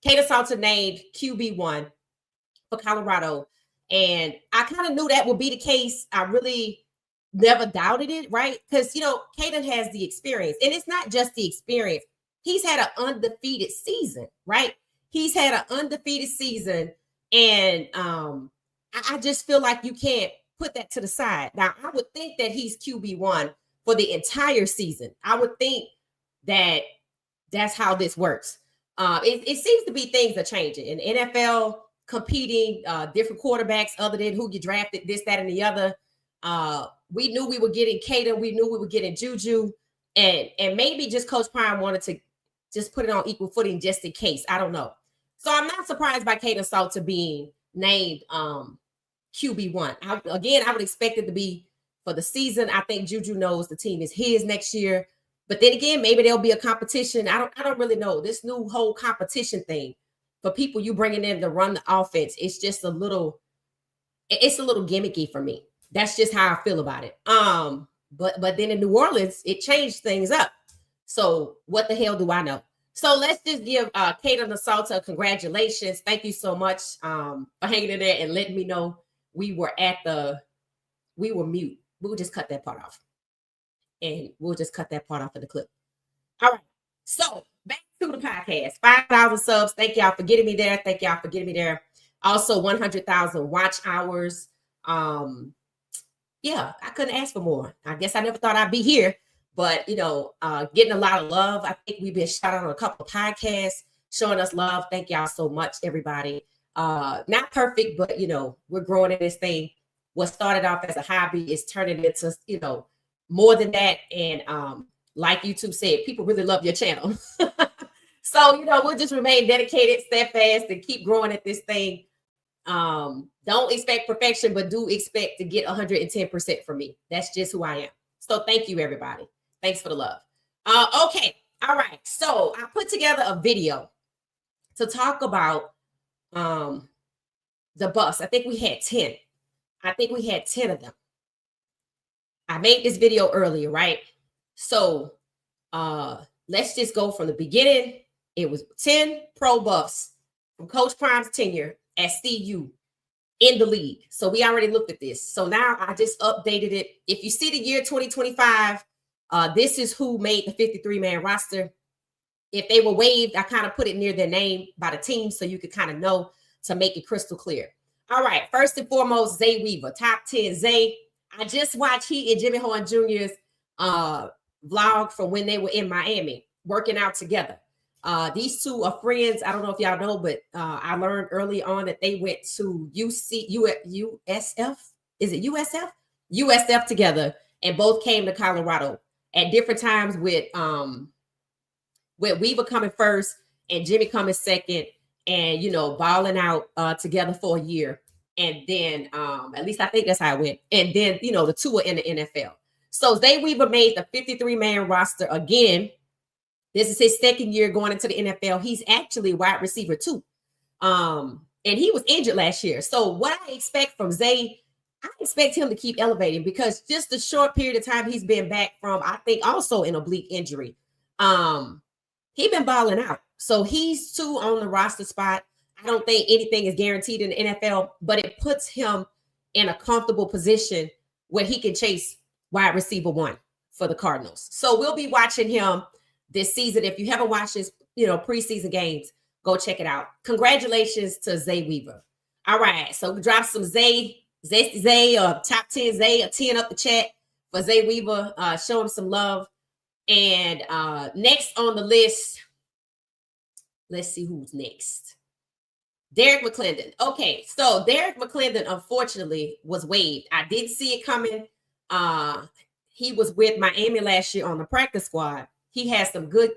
Kada Salter named QB1 for Colorado. And I kind of knew that would be the case. I really never doubted it, right? Because, Caden has the experience. And it's not just the experience. He's had an undefeated season, right? He's had an undefeated season. And I just feel like you can't put that to the side. Now, I would think that he's QB1 for the entire season. I would think that that's how this works. It seems to be things are changing in NFL, competing, different quarterbacks other than who you drafted, this, that, and the other. We knew we were getting Caden. We knew we were getting Juju. And maybe just Coach Prime wanted to just put it on equal footing just in case. I don't know. So I'm not surprised by Kada Salter being named QB1. I would expect it to be for the season. I think Juju knows the team is his next year. But then again, maybe there'll be a competition. I don't really know. This new whole competition thing for people you bringing in to run the offense, it's just a little gimmicky for me. That's just how I feel about it. But then in New Orleans, it changed things up. So what the hell do I know? So let's just give Kada Salter congratulations. Thank you so much for hanging in there and letting me know we were mute. We'll just cut that part off. And we'll just cut that part off in the clip. All right. So back to the podcast. 5,000 subs. Thank y'all for getting me there. Thank y'all for getting me there. Also 100,000 watch hours. Yeah, I couldn't ask for more. I guess I never thought I'd be here, but getting a lot of love. I think we've been shout out on a couple of podcasts, showing us love. Thank y'all so much, everybody. Not perfect, but we're growing in this thing. What started off as a hobby is turning into, more than that. And like YouTube said, people really love your channel. So, we'll just remain dedicated, steadfast, and keep growing at this thing. Don't expect perfection, but do expect to get 110% from me. That's just who I am. So thank you, everybody. Thanks for the love. Okay. All right. So I put together a video to talk about the bus. I think we had 10. I think we had 10 of them. I made this video earlier, right? So let's just go from the beginning. It was 10 pro buffs from Coach Prime's tenure at CU in the league. So we already looked at this. So now I just updated it. If you see the year 2025, this is who made the 53-man roster. If they were waived, I kind of put it near their name by the team so you could kind of know to make it crystal clear. All right, first and foremost, Zay Weaver, top 10. Zay, I just watched he and Jimmy Horn Jr.'s vlog from when they were in Miami working out together. These two are friends. I don't know if y'all know, but I learned early on that they went to USF. Is it USF? USF together, and both came to Colorado at different times with Weaver coming first and Jimmy coming second, and balling out together for a year. And then at least I think that's how it went. And then the two are in the NFL. So Zay Weaver made the 53-man roster again. This is his second year going into the NFL. He's actually wide receiver too. And he was injured last year. So what I expect from Zay, I expect him to keep elevating because just the short period of time he's been back from, I think also an oblique injury. He been balling out. So he's two on the roster spot. I don't think anything is guaranteed in the NFL, but it puts him in a comfortable position where he can chase wide receiver one for the Cardinals. So we'll be watching him this season. If you haven't watched his, preseason games, go check it out. Congratulations to Zay Weaver. All right. So we dropped some Zay, top 10 Zay, a 10 up the chat for Zay Weaver. Show him some love. And next on the list, let's see who's next. Derek McClendon. Okay. So Derek McClendon, unfortunately, was waived. I didn't see it coming. He was with Miami last year on the practice squad. He had some good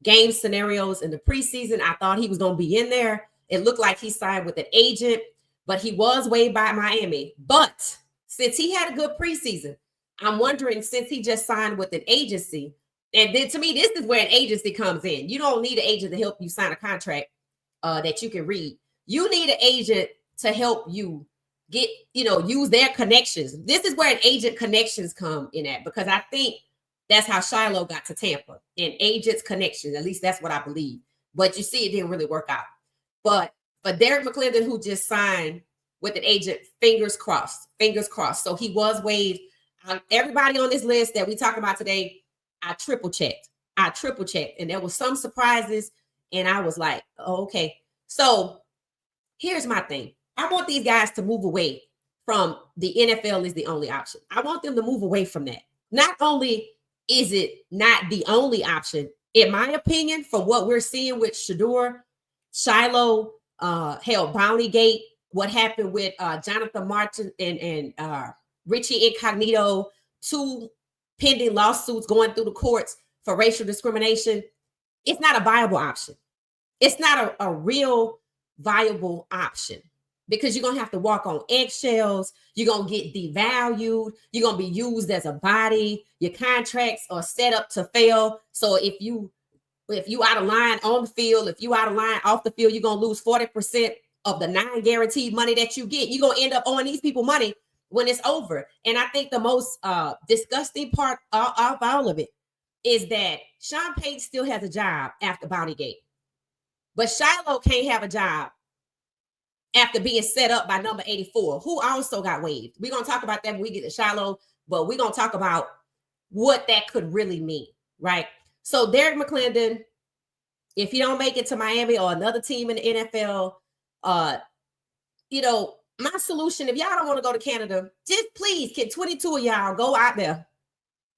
game scenarios in the preseason. I thought he was going to be in there. It looked like he signed with an agent, but he was waived by Miami. But since he had a good preseason, I'm wondering, since he just signed with an agency, and then to me, this is where an agency comes in. You don't need an agent to help you sign a contract that you can read. You need an agent to help you get, use their connections. This is where an agent connections come in at, because I think that's how Shilo got to Tampa, and agents connections. At least that's what I believe. But you see, it didn't really work out. But for Derek McClendon, who just signed with an agent, fingers crossed, fingers crossed. So he was waived. Everybody on this list that we talk about today, I triple checked. And there was some surprises, and I was like, oh, okay. So here's my thing. I want these guys to move away from the NFL is the only option. I want them to move away from that. Not only is it not the only option, in my opinion, from what we're seeing with Shedeur, Shilo, Bounty Gate, what happened with Jonathan Martin and Richie Incognito, 2 pending lawsuits going through the courts for racial discrimination. It's not a viable option. It's not a real viable option, because you're going to have to walk on eggshells. You're going to get devalued. You're going to be used as a body. Your contracts are set up to fail. So if you out of line on the field, if you out of line off the field, you're going to lose 40% of the non-guaranteed money that you get. You're going to end up owing these people money when it's over. And I think the most disgusting part of all of it is that Sean Payton still has a job after Bounty Gate. But Shilo can't have a job after being set up by number 84, who also got waived. We're going to talk about that when we get to Shilo, but we're going to talk about what that could really mean, right? So Derek McClendon, if he don't make it to Miami or another team in the NFL, my solution, if y'all don't want to go to Canada, just please, can 22 of y'all go out there,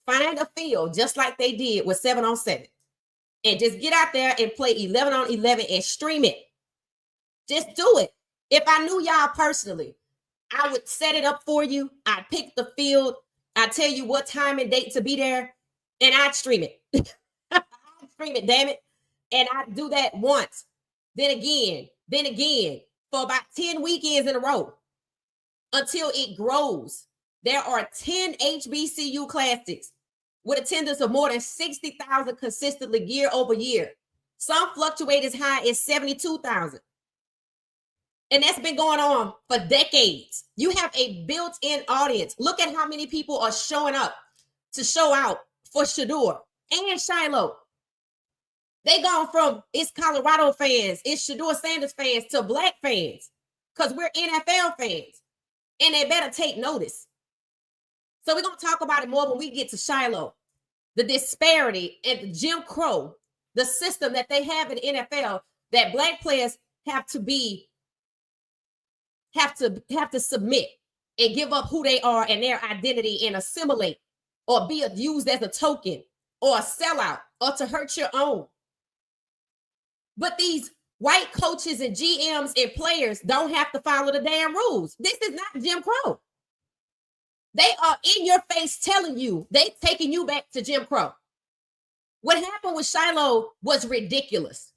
find a field just like they did with 7-on-7, and just get out there and play 11-on-11 and stream it. Just do it. If I knew y'all personally, I would set it up for you. I'd pick the field. I'd tell you what time and date to be there, and I'd stream it. I'd stream it, damn it. And I'd do that once, then again, for about 10 weekends in a row until it grows. There are 10 HBCU classics with attendance of more than 60,000 consistently year over year. Some fluctuate as high as 72,000. And that's been going on for decades. You have a built-in audience. Look at how many people are showing up to show out for Shedeur and Shilo. They gone from it's Colorado fans, it's Shilo Sanders fans to Black fans, because we're NFL fans. And they better take notice. So we're going to talk about it more when we get to Shilo. The disparity and the Jim Crow, the system that they have in the NFL, that Black players have to submit and give up who they are and their identity and assimilate or be used as a token or a sellout or to hurt your own. But these white coaches and GMs and players don't have to follow the damn rules. This is not Jim Crow. They are in your face telling you, they taking you back to Jim Crow. What happened with Shilo was ridiculous.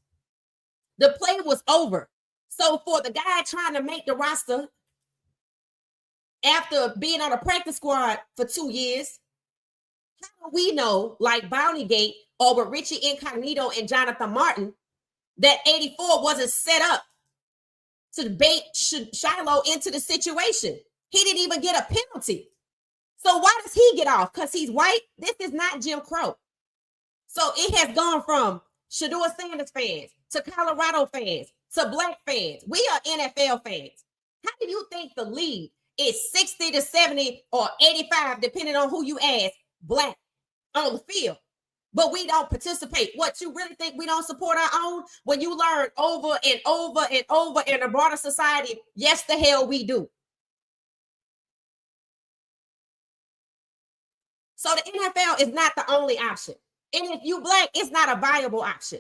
The play was over. So for the guy trying to make the roster after being on a practice squad for 2 years, how do we know, like Bounty Gate or with Richie Incognito and Jonathan Martin, that 84 wasn't set up to bait Shilo into the situation? He didn't even get a penalty. So why does he get off? Because he's white? This is not Jim Crow. So it has gone from Shedeur Sanders fans to Colorado fans to Black fans. We are NFL fans. How do you think the lead is 60 to 70 or 85, depending on who you ask, Black on the field? But we don't participate. What, you really think we don't support our own? When you learn over and over and over in a broader society, yes, the hell we do. So the NFL is not the only option. And if you Black, it's not a viable option.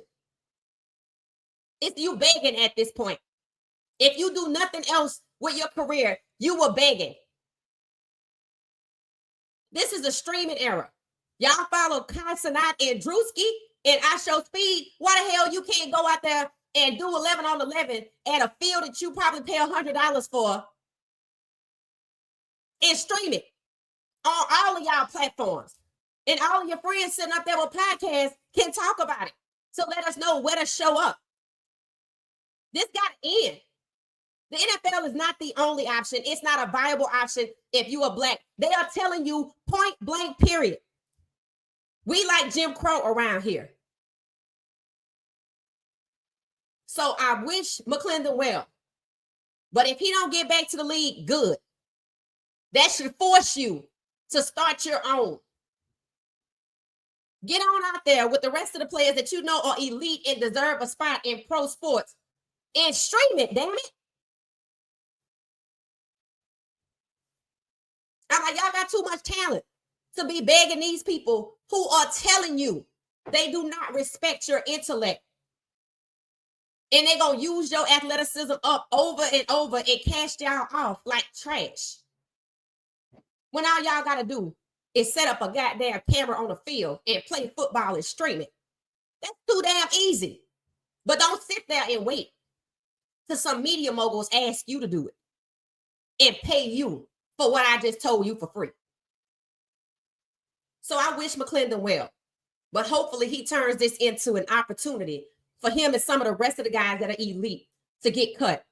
It's you begging at this point. If you do nothing else with your career, you were begging. This is a streaming era. Y'all follow Consonant and Drewski and I Show Speed. Why the hell you can't go out there and do 11-on-11 at a field that you probably pay $100 for and stream it on all of y'all platforms? And all of your friends sitting up there with podcasts can talk about it. So let us know where to show up. This got to end. The NFL is not the only option. It's not a viable option if you are Black. They are telling you point blank, period. We like Jim Crow around here. So I wish McClendon well. But if he don't get back to the league, good. That should force you to start your own. Get on out there with the rest of the players that you know are elite and deserve a spot in pro sports and stream it, damn it. I'm like, y'all got too much talent to be begging these people who are telling you they do not respect your intellect. And they're going to use your athleticism up over and over and cast y'all off like trash. When all y'all got to do is set up a goddamn camera on the field and play football and stream it. That's too damn easy. But don't sit there and wait till some media moguls ask you to do it and pay you for what I just told you for free. So I wish McClendon well, but hopefully he turns this into an opportunity for him and some of the rest of the guys that are elite to get cut,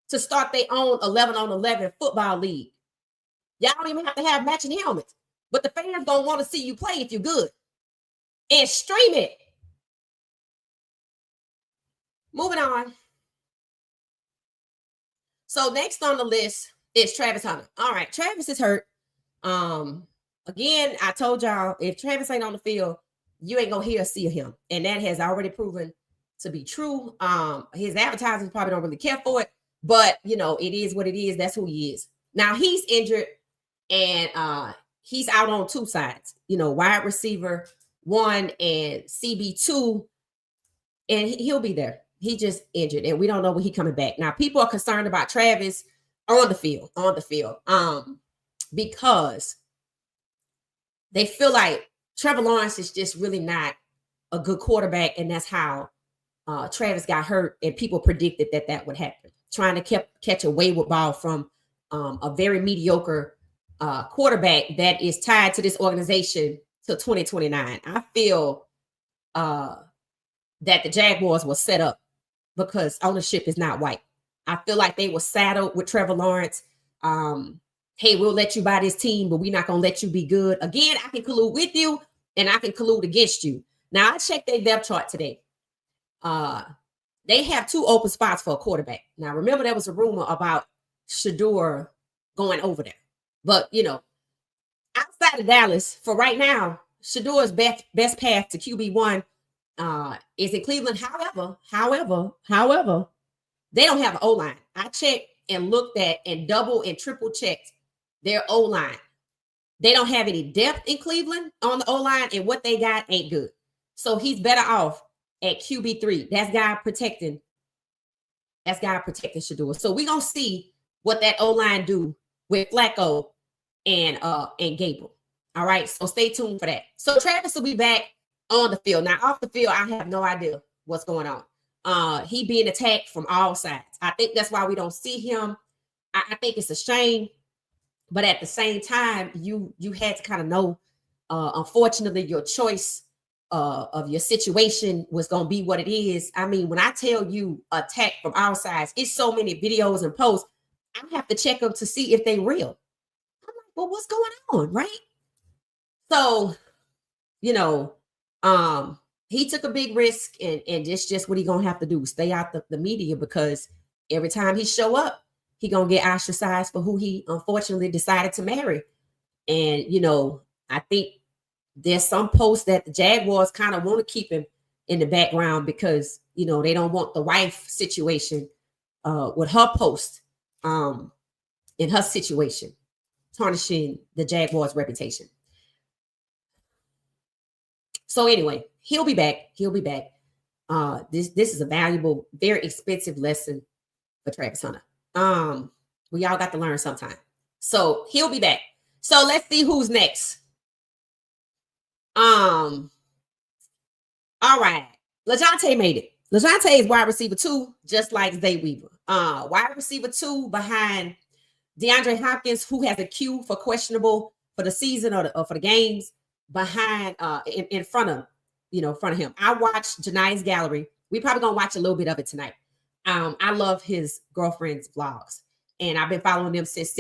to start their own 11-on-11 football league. Y'all don't even have to have matching helmets, but the fans don't want to see you play if you're good. And stream it. Moving on. So next on the list is Travis Hunter. All right, Travis is hurt. Again, I told y'all, if Travis ain't on the field, you ain't gonna hear or see him. And that has already proven to be true. His advertisers probably don't really care for it, but you know, it is what it is. That's who he is. Now he's injured and he's out on two sides, you know, wide receiver 1 and CB2, and he'll be there. He just injured and we don't know when he's coming back. Now people are concerned about Travis on the field, because they feel like Trevor Lawrence is just really not a good quarterback, and that's how Travis got hurt, and people predicted that would happen. Trying to catch a wayward ball from a very mediocre quarterback that is tied to this organization till 2029. I feel that the Jaguars were set up because ownership is not white. I feel like they were saddled with Trevor Lawrence. Hey, we'll let you buy this team, but we're not going to let you be good. Again, I can collude with you and I can collude against you. Now, I checked their depth chart today. They have 2 open spots for a quarterback. Now, remember, there was a rumor about Shedeur going over there. But, you know, outside of Dallas, for right now, Shedeur's best path to QB1 is in Cleveland. However, they don't have an O-line. I checked and looked at and double and triple checked their O-line. They don't have any depth in Cleveland on the O-line, and what they got ain't good. So he's better off at QB3. That's guy protecting Shedeur. So we're gonna see what that O-line do with Flacco and Gable. All right, so stay tuned for that. So Travis will be back on the field. Now, off the field, I have no idea what's going on. He being attacked from all sides. I think that's why we don't see him. I think it's a shame, but at the same time, you had to kind of know. Unfortunately, your choice of your situation was going to be what it is. I mean, when I tell you attack from all sides, it's so many videos and posts. I have to check them to see if they real. I'm like, well, what's going on, right? So, you know, he took a big risk, and it's just what he gonna have to do. Stay out the media, because every time he show up, he gonna get ostracized for who he unfortunately decided to marry. And, you know, I think there's some posts that the Jaguars kind of want to keep him in the background because, you know, they don't want the wife situation with her post in her situation tarnishing the Jaguars' reputation. So anyway, he'll be back. This is a valuable, very expensive lesson for Travis Hunter. We all got to learn sometime. So he'll be back. So let's see who's next. All right. LeJohntay made it. LeJohntay is wide receiver 2, just like Zay Weaver. Wide receiver 2 behind DeAndre Hopkins, who has a Q for questionable for the season or for the games, behind in front of him. I watched Jania's Gallery. We probably gonna watch a little bit of it tonight. I love his girlfriend's vlogs, and I've been following them since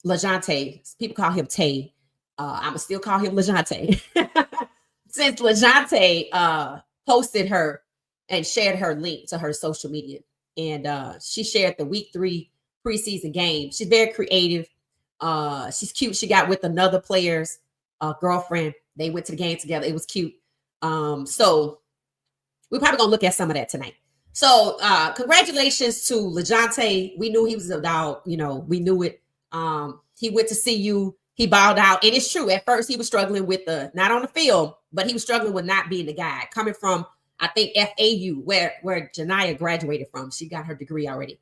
LeJohntay. People call him Tay. I'ma still call him LeJohntay. Since LeJohntay posted her and shared her link to her social media. And she shared the week 3 preseason game. She's very creative. She's cute. She got with another player's girlfriend. They went to the game together. It was cute. So we're probably gonna look at some of that tonight. So congratulations to LeJohntay. We knew he was a dog, we knew it. He went to CU, he balled out. And it's true, at first he was struggling with not on the field, but he was struggling with not being the guy. Coming from, I think, FAU, where Janiyah graduated from. She got her degree already.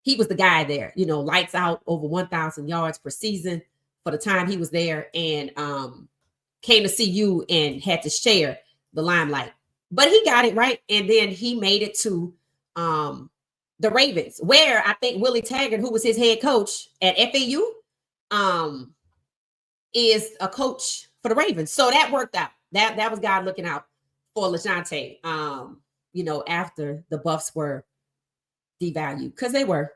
He was the guy there, lights out, over 1,000 yards per season for the time he was there, and came to CU and had to share the limelight. But he got it right, and then he made it to the Ravens, where I think Willie Taggart, who was his head coach at FAU, is a coach for the Ravens. So that worked out. That was God looking out for LeJohntay, after the Buffs were devalued, because they were.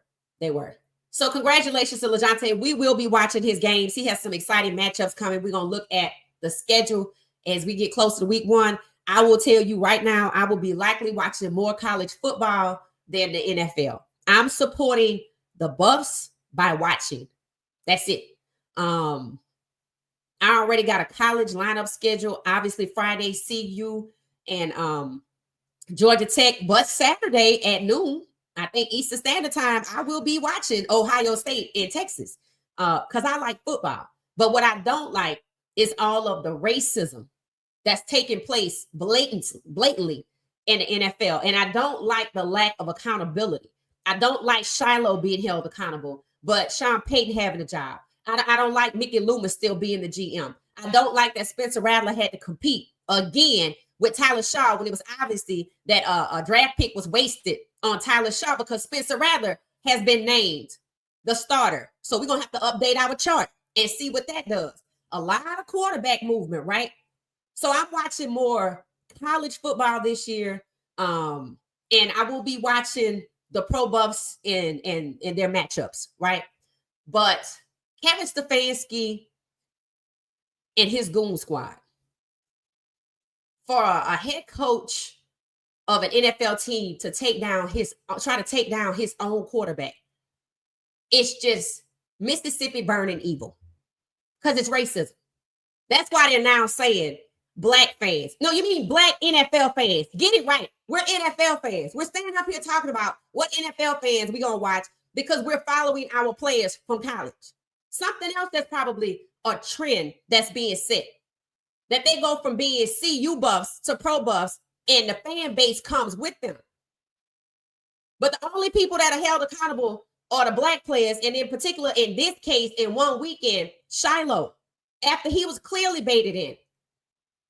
So congratulations to LeJohntay. We will be watching his games. He has some exciting matchups coming. We're going to look at the schedule as we get closer to week 1. I will tell you right now, I will be likely watching more college football than the NFL. I'm supporting the Buffs by watching. That's it. I already got a college lineup schedule. Obviously, Friday, CU and Georgia Tech. But Saturday at noon, I think Eastern Standard Time, I will be watching Ohio State in Texas because I like football. But what I don't like is all of the racism that's taking place blatantly in the NFL. And I don't like the lack of accountability. I don't like Shilo being held accountable, but Sean Payton having a job. I don't like Mickey Loomis still being the GM. I don't like that Spencer Rattler had to compete again with Tyler Shaw when it was obviously that a draft pick was wasted on Tyler Shaw because Spencer Rattler has been named the starter. So we're going to have to update our chart and see what that does. A lot of quarterback movement, right? So I'm watching more college football this year. And I will be watching the Pro Buffs in their matchups, right? But Kevin Stefanski and his goon squad, for a head coach of an NFL team to try to take down his own quarterback, it's just Mississippi burning evil because it's racism. That's why they're now saying Black fans. No, you mean Black NFL fans. Get it right. We're NFL fans. We're standing up here talking about what NFL fans we're going to watch because we're following our players from college. Something else that's probably a trend that's being set, that they go from being CU Buffs to Pro Buffs and the fan base comes with them. But the only people that are held accountable are the Black players, and in particular, in this case, in one weekend, Shilo, after he was clearly baited in.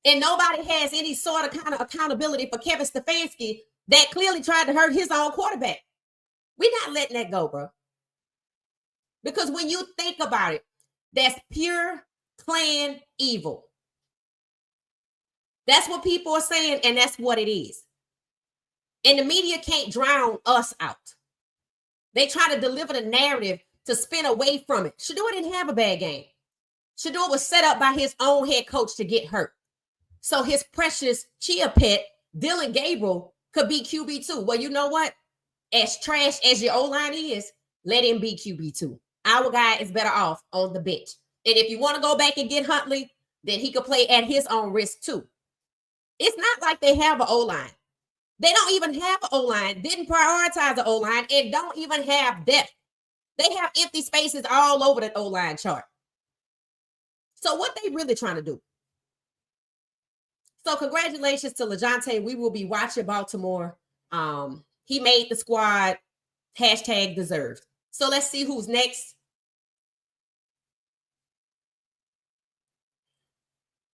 And nobody has any sort of kind of accountability for Kevin Stefanski that clearly tried to hurt his own quarterback. We're not letting that go, bro. Because when you think about it, that's pure clan evil. That's what people are saying, and that's what it is. And the media can't drown us out. They try to deliver the narrative to spin away from it. Shedeur didn't have a bad game. Shedeur was set up by his own head coach to get hurt. So his precious chia pet, Dylan Gabriel, could be QB2. Well, you know what? As trash as your O-line is, let him be QB2. Our guy is better off on the bench. And if you want to go back and get Huntley, then he could play at his own risk too. It's not like they have an O-line. They don't even have an O-line, didn't prioritize the O-line, and don't even have depth. They have empty spaces all over the O-line chart. So what they really trying to do? So congratulations to LeJohntay. We will be watching Baltimore. He made the squad. # deserved. So let's see who's next.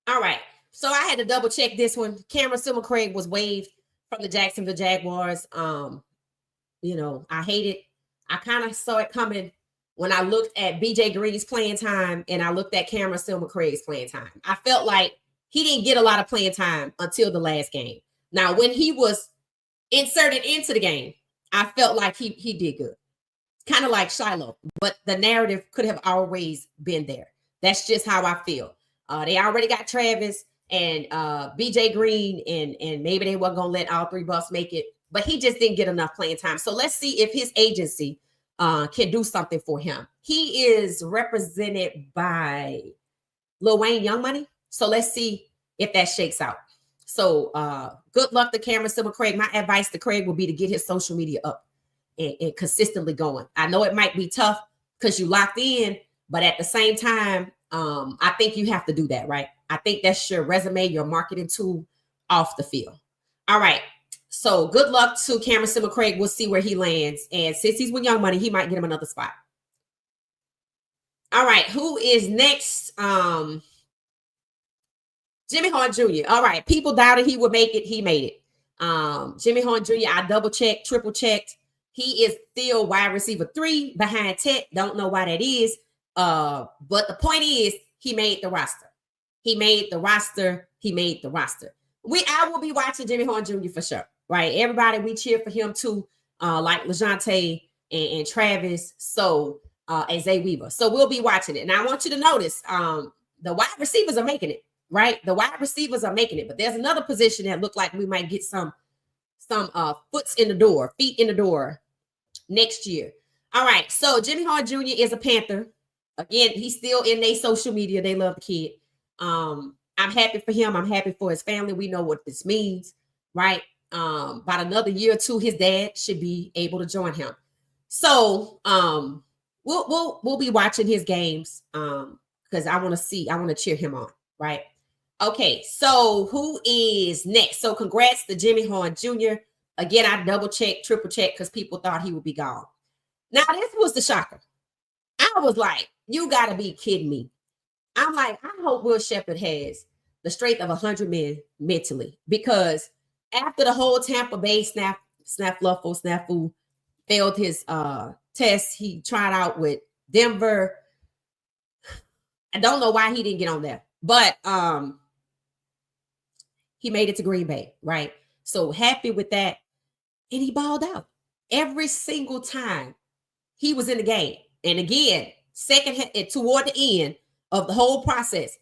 All right. So I had to double check this one. Cameron Summer-Craig was waived from the Jacksonville Jaguars. I hate it. I kind of saw it coming when I looked at BJ Green's playing time and I looked at Cameron Summer-Craig's playing time. I felt like he didn't get a lot of playing time until the last game. Now, when he was inserted into the game, I felt like he did good. Kind of like Shilo, but the narrative could have always been there. That's just how I feel. They already got Travis. and BJ Green, and maybe they weren't gonna let all three buffs make it, but he just didn't get enough playing time. So let's see if his agency can do something for him. He is represented by Lil Wayne Young Money. So let's see if that shakes out. So good luck to Cameron Silver Craig. My advice to Craig would be to get his social media up and consistently going. I know it might be tough because you locked in, but at the same time, I think you have to do that, right? I think that's your resume, your marketing tool off the field. All right. So good luck to Cameron Silver Craig. We'll see where he lands. And since he's with Young Money, he might get him another spot. All right. Who is next? Jimmy Horn Jr. All right. People doubted he would make it. He made it. Jimmy Horn Jr., I double checked, triple checked. He is still wide receiver 3 behind Tet. Don't know why that is. But the point is, he made the roster. He made the roster. He made the roster. I will be watching Jimmy Horn Jr. for sure. Right. Everybody, we cheer for him too. Like LeJontay and Travis. So and Zay Weaver. So we'll be watching it. And I want you to notice the wide receivers are making it. Right. The wide receivers are making it. But there's another position that looked like we might get some feet in the door next year. All right. So Jimmy Horn Jr. is a Panther. Again, he's still in their social media. They love the kid. I'm happy for him. I'm happy for his family. We know what this means, right? About another year or two, his dad should be able to join him. So we'll be watching his games because I want to cheer him on, right? Okay, so who is next? So congrats to Jimmy Horn Jr. Again, I double checked, triple checked because people thought he would be gone. Now, this was the shocker. I was like, you got to be kidding me. I'm like, I hope Will Shepherd has the strength of 100 men mentally, because after the whole Tampa Bay snafu failed his test, he tried out with Denver. I don't know why he didn't get on there, but he made it to Green Bay, right? So happy with that. And he balled out every single time he was in the game. And again, toward the end of the whole process,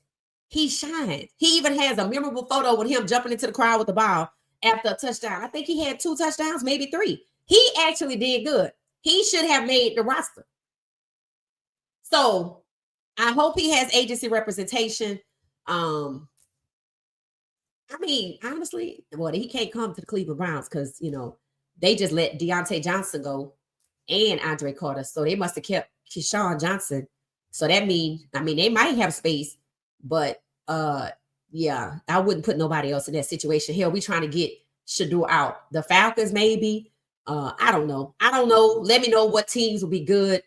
he shined. He even has a memorable photo with him jumping into the crowd with the ball after a touchdown. I think he had 2 touchdowns, maybe 3. He actually did good. He should have made the roster. So I hope he has agency representation. I mean, honestly, well, he can't come to the Cleveland Browns because, they just let Deontay Johnson go and Andre Carter. So they must have kept Keyshawn Johnson. So that means, they might have space, but yeah, I wouldn't put nobody else in that situation. Hell, we trying to get Shador out. The Falcons, maybe. I don't know. Let me know what teams will be good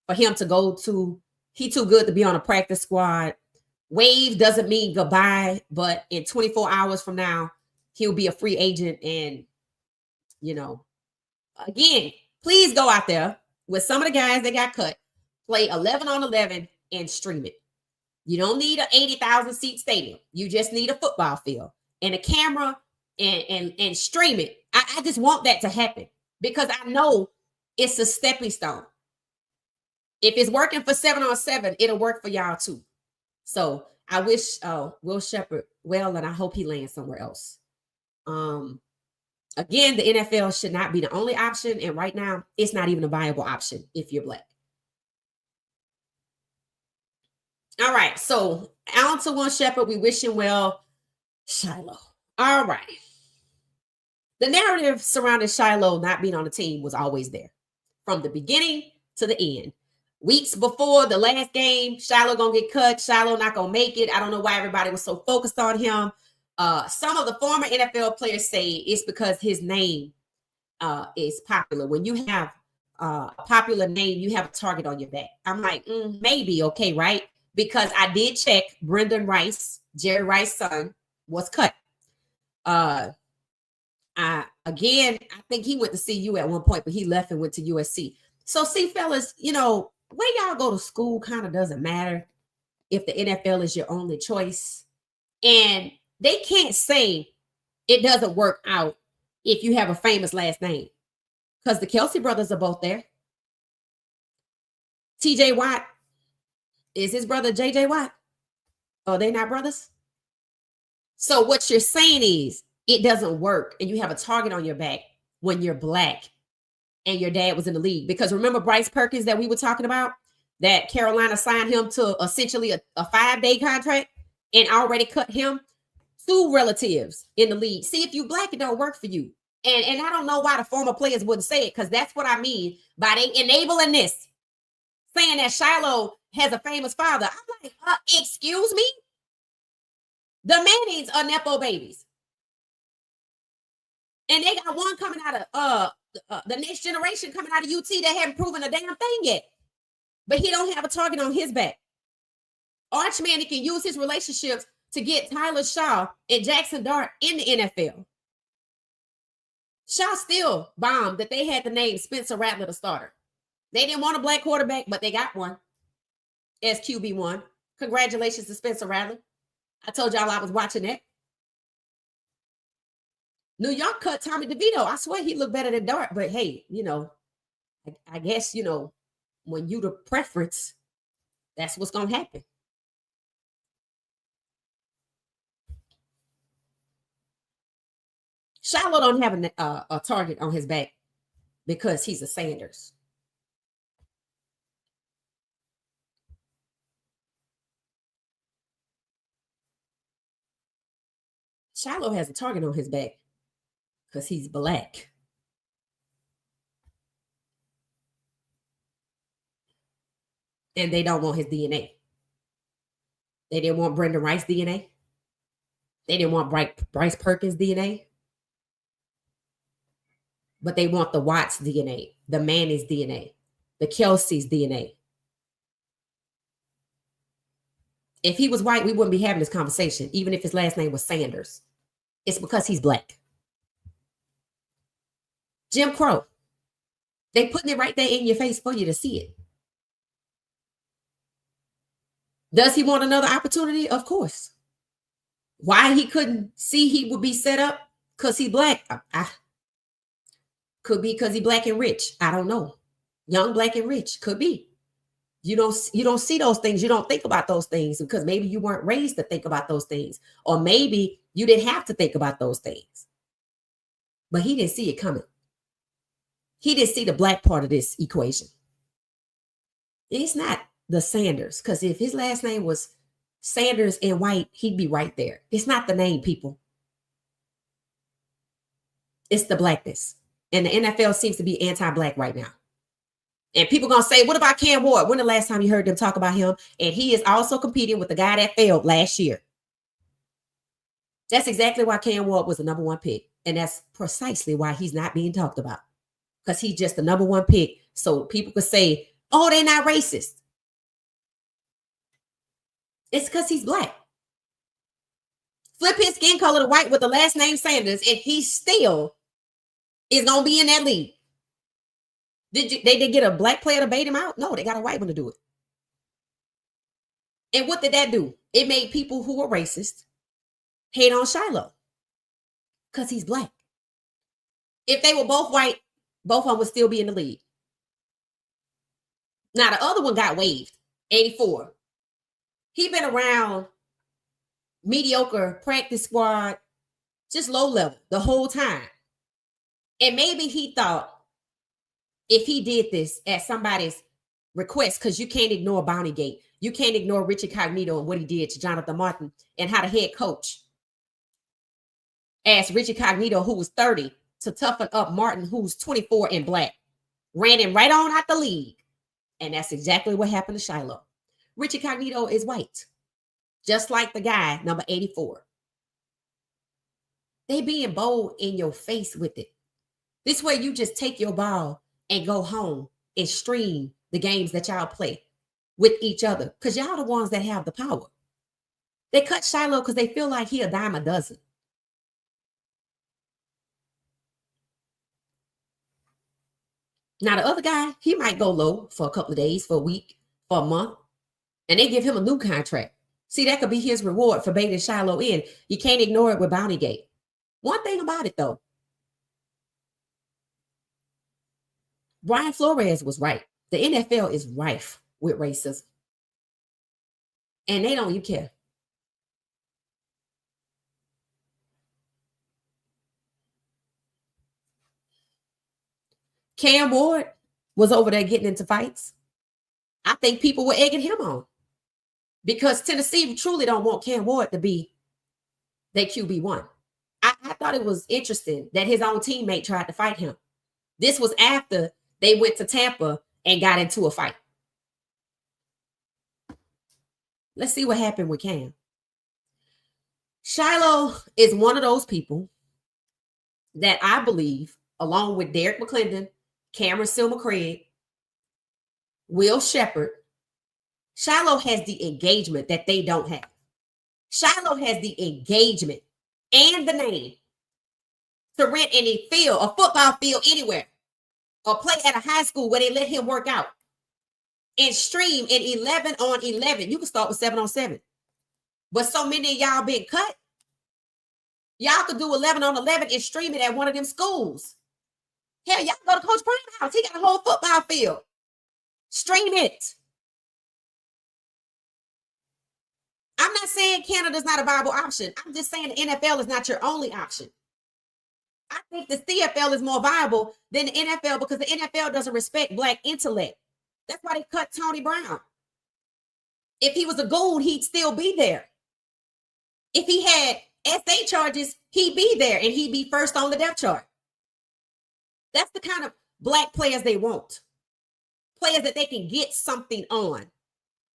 for him to go to. He too good to be on a practice squad. Wave doesn't mean goodbye, but in 24 hours from now, he'll be a free agent. And, again, please go out there with some of the guys that got cut, play 11 on 11 and stream it. You don't need an 80,000 seat stadium. You just need a football field and a camera and stream it. I just want that to happen because I know it's a stepping stone. If it's working for 7-on-7, it'll work for y'all too. So I wish Will Shepherd well, and I hope he lands somewhere else. Again, the NFL should not be the only option, and right now, it's not even a viable option if you're Black. All right, so on to Will Shepherd. We wish him well. Shilo. All right. The narrative surrounding Shilo not being on the team was always there from the beginning to the end. Weeks before the last game, Shilo gonna get cut. Shilo not gonna make it. I don't know why everybody was so focused on him. Some of the former NFL players say it's because his name is popular. When you have a popular name, you have a target on your back. I'm like, maybe, okay, right? Because I did check Brendan Rice, Jerry Rice's son, was cut. I think he went to CU at one point, but he left and went to USC. So see, fellas, where y'all go to school kind of doesn't matter if the NFL is your only choice. And they can't say it doesn't work out if you have a famous last name, because the Kelsey brothers are both there. TJ Watt is his brother, JJ Watt. Oh, they not brothers? So what you're saying is it doesn't work and you have a target on your back when you're black and your dad was in the league. Because remember Bryce Perkins that we were talking about? That Carolina signed him to essentially a 5-day contract and already cut him. 2 relatives in the league. See, if you black, it don't work for you. And I don't know why the former players wouldn't say it, because that's what I mean by they enabling this, saying that Shilo has a famous father. I'm like, excuse me? The Mannings are Nepo babies. And they got one coming out of the next generation coming out of UT that haven't proven a damn thing yet. But he don't have a target on his back. Arch Manning can use his relationships to get Tyler Shaw and Jackson Dart in the NFL. Shaw still bombed that they had the name Spencer Rattler the starter. They didn't want a black quarterback, but they got one as QB1. Congratulations to Spencer Rattler. I told y'all I was watching that. New York cut Tommy DeVito. I swear he looked better than Dart, but hey, I guess, when you the preference, that's what's going to happen. Shilo don't have a target on his back because he's a Sanders. Shilo has a target on his back because he's black. And they don't want his DNA. They didn't want Brendan Rice DNA. They didn't want Bryce Perkins DNA. But they want the Watts DNA, the Manning's DNA, the Kelsey's DNA. If he was white, we wouldn't be having this conversation, even if his last name was Sanders. It's because he's black. Jim Crow. They putting it right there in your face for you to see it. Does he want another opportunity? Of course. Why he couldn't see he would be set up? Because he's black. Could be because he's black and rich. I don't know. Young, black, and rich. Could be. You don't see those things. You don't think about those things because maybe you weren't raised to think about those things. Or maybe you didn't have to think about those things. But he didn't see it coming. He didn't see the black part of this equation. It's not the Sanders, because if his last name was Sanders and white, he'd be right there. It's not the name, people. It's the blackness. And the NFL seems to be anti-black right now. And people going to say, what about Cam Ward? When the last time you heard them talk about him? And he is also competing with the guy that failed last year. That's exactly why Cam Ward was the number 1 pick. And that's precisely why he's not being talked about. Because he's just the number 1 pick. So people could say, oh, they're not racist. It's because he's black. Flip his skin color to white with the last name Sanders, and he still is going to be in that league. They did get a black player to bait him out? No, they got a white one to do it. And what did that do? It made people who were racist hate on Shilo because he's black. If they were both white, both of them would still be in the league. Now, the other one got waived, 84. He been around mediocre practice squad, just low level the whole time. And maybe he thought if he did this at somebody's request, because you can't ignore Bountygate. You can't ignore Richie Cognito and what he did to Jonathan Martin, and how the head coach asked Richie Cognito, who was 30, to toughen up Martin, who's 24 and black. Ran him right on out the league. And that's exactly what happened to Shilo. Richie Cognito is white, just like the guy, number 84. They being bold in your face with it. This way you just take your ball and go home and stream the games that y'all play with each other, because y'all the ones that have the power. They cut Shilo because they feel like he a dime a dozen. Now, the other guy, he might go low for a couple of days, for a week, for a month, and they give him a new contract. See, that could be his reward for baiting Shilo in. You can't ignore it with Bountygate. One thing about it, though, Brian Flores was right. The NFL is rife with racism. And they don't even care. Cam Ward was over there getting into fights. I think people were egging him on because Tennessee truly don't want Cam Ward to be their QB1. I thought it was interesting that his own teammate tried to fight him. This was after they went to Tampa and got into a fight. Let's see what happened with Cam. Shilo is one of those people that I believe, along with Derek McClendon, Cameron Silma-Craig, Will Shepherd, Shilo has the engagement that they don't have. Shilo has the engagement and the name to rent any field, a football field anywhere, or play at a high school where they let him work out and stream in 11 on 11. You can start with 7 on 7. But so many of y'all been cut. Y'all could do 11 on 11 and stream it at one of them schools. Hell, y'all go to Coach Brown's house. He got a whole football field. Stream it. I'm not saying Canada's not a viable option. I'm just saying the NFL is not your only option. I think the CFL is more viable than the NFL because the NFL doesn't respect Black intellect. That's why they cut Tony Brown. If he was a goon, he'd still be there. If he had SA charges, he'd be there and he'd be first on the depth chart. That's the kind of Black players they want. Players that they can get something on.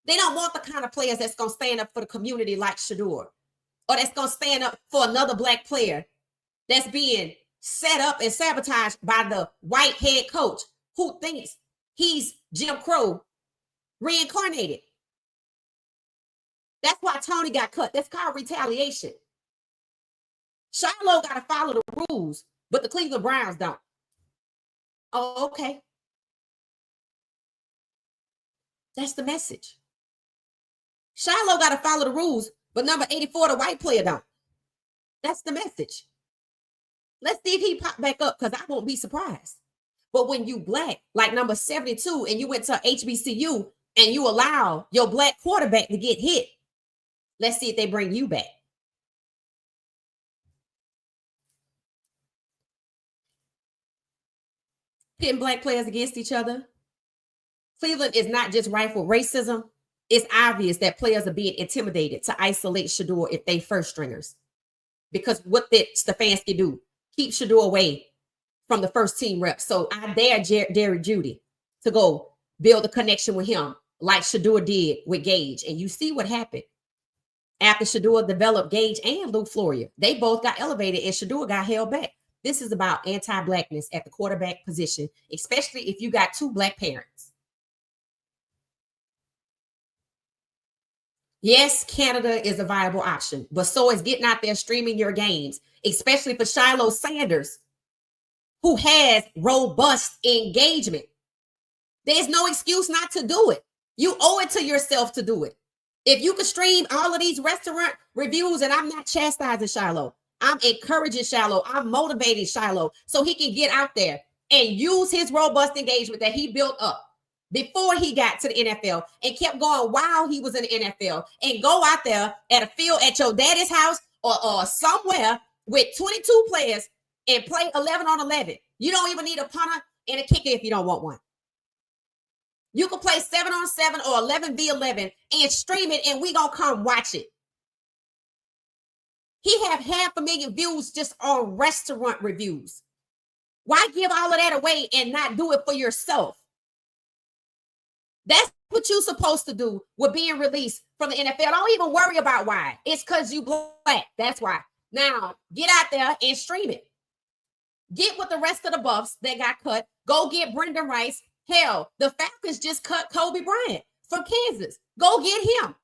They don't want the kind of players that's going to stand up for the community like Shedeur, or that's going to stand up for another Black player that's being set up and sabotaged by the white head coach who thinks he's Jim Crow reincarnated. That's why Tony got cut. That's called retaliation. Shilo got to follow the rules, but the Cleveland Browns don't. Oh, okay. That's the message. Shilo got to follow the rules, but number 84, the white player, don't. That's the message. Let's see if he pop back up because I won't be surprised. But when you Black, like number 72, and you went to HBCU and you allow your Black quarterback to get hit, let's see if they bring you back. Pitting Black players against each other. Cleveland is not just rife with racism. It's obvious that players are being intimidated to isolate Shedeur if they first stringers. Because what did Stefanski do? Keep Shedeur away from the first team reps. So I dare Derek Judy to go build a connection with him like Shedeur did with Gage. And you see what happened. After Shedeur developed Gage and Luke Floria, they both got elevated and Shedeur got held back. This is about anti-Blackness at the quarterback position, especially if you got two Black parents. Yes, Canada is a viable option, but so is getting out there streaming your games, especially for Shilo Sanders, who has robust engagement. There's no excuse not to do it. You owe it to yourself to do it. If you could stream all of these restaurant reviews, and I'm not chastising Shilo, I'm encouraging Shilo, I'm motivating Shilo so he can get out there and use his robust engagement that he built up before he got to the NFL and kept going while he was in the NFL, and go out there at a field at your daddy's house or somewhere with 22 players and play 11 on 11. You don't even need a punter and a kicker if you don't want one. You can play 7 on 7 or 11 v 11 and stream it, and we gonna come watch it. He have 500,000 views just on restaurant reviews. Why give all of that away and not do it for yourself? That's what you're supposed to do with being released from the NFL. Don't even worry about why. It's because you Black. That's why. Now, get out there and stream it. Get with the rest of the Buffs that got cut. Go get Brendan Rice. Hell, the Falcons just cut Kobe Bryant from Kansas. Go get him.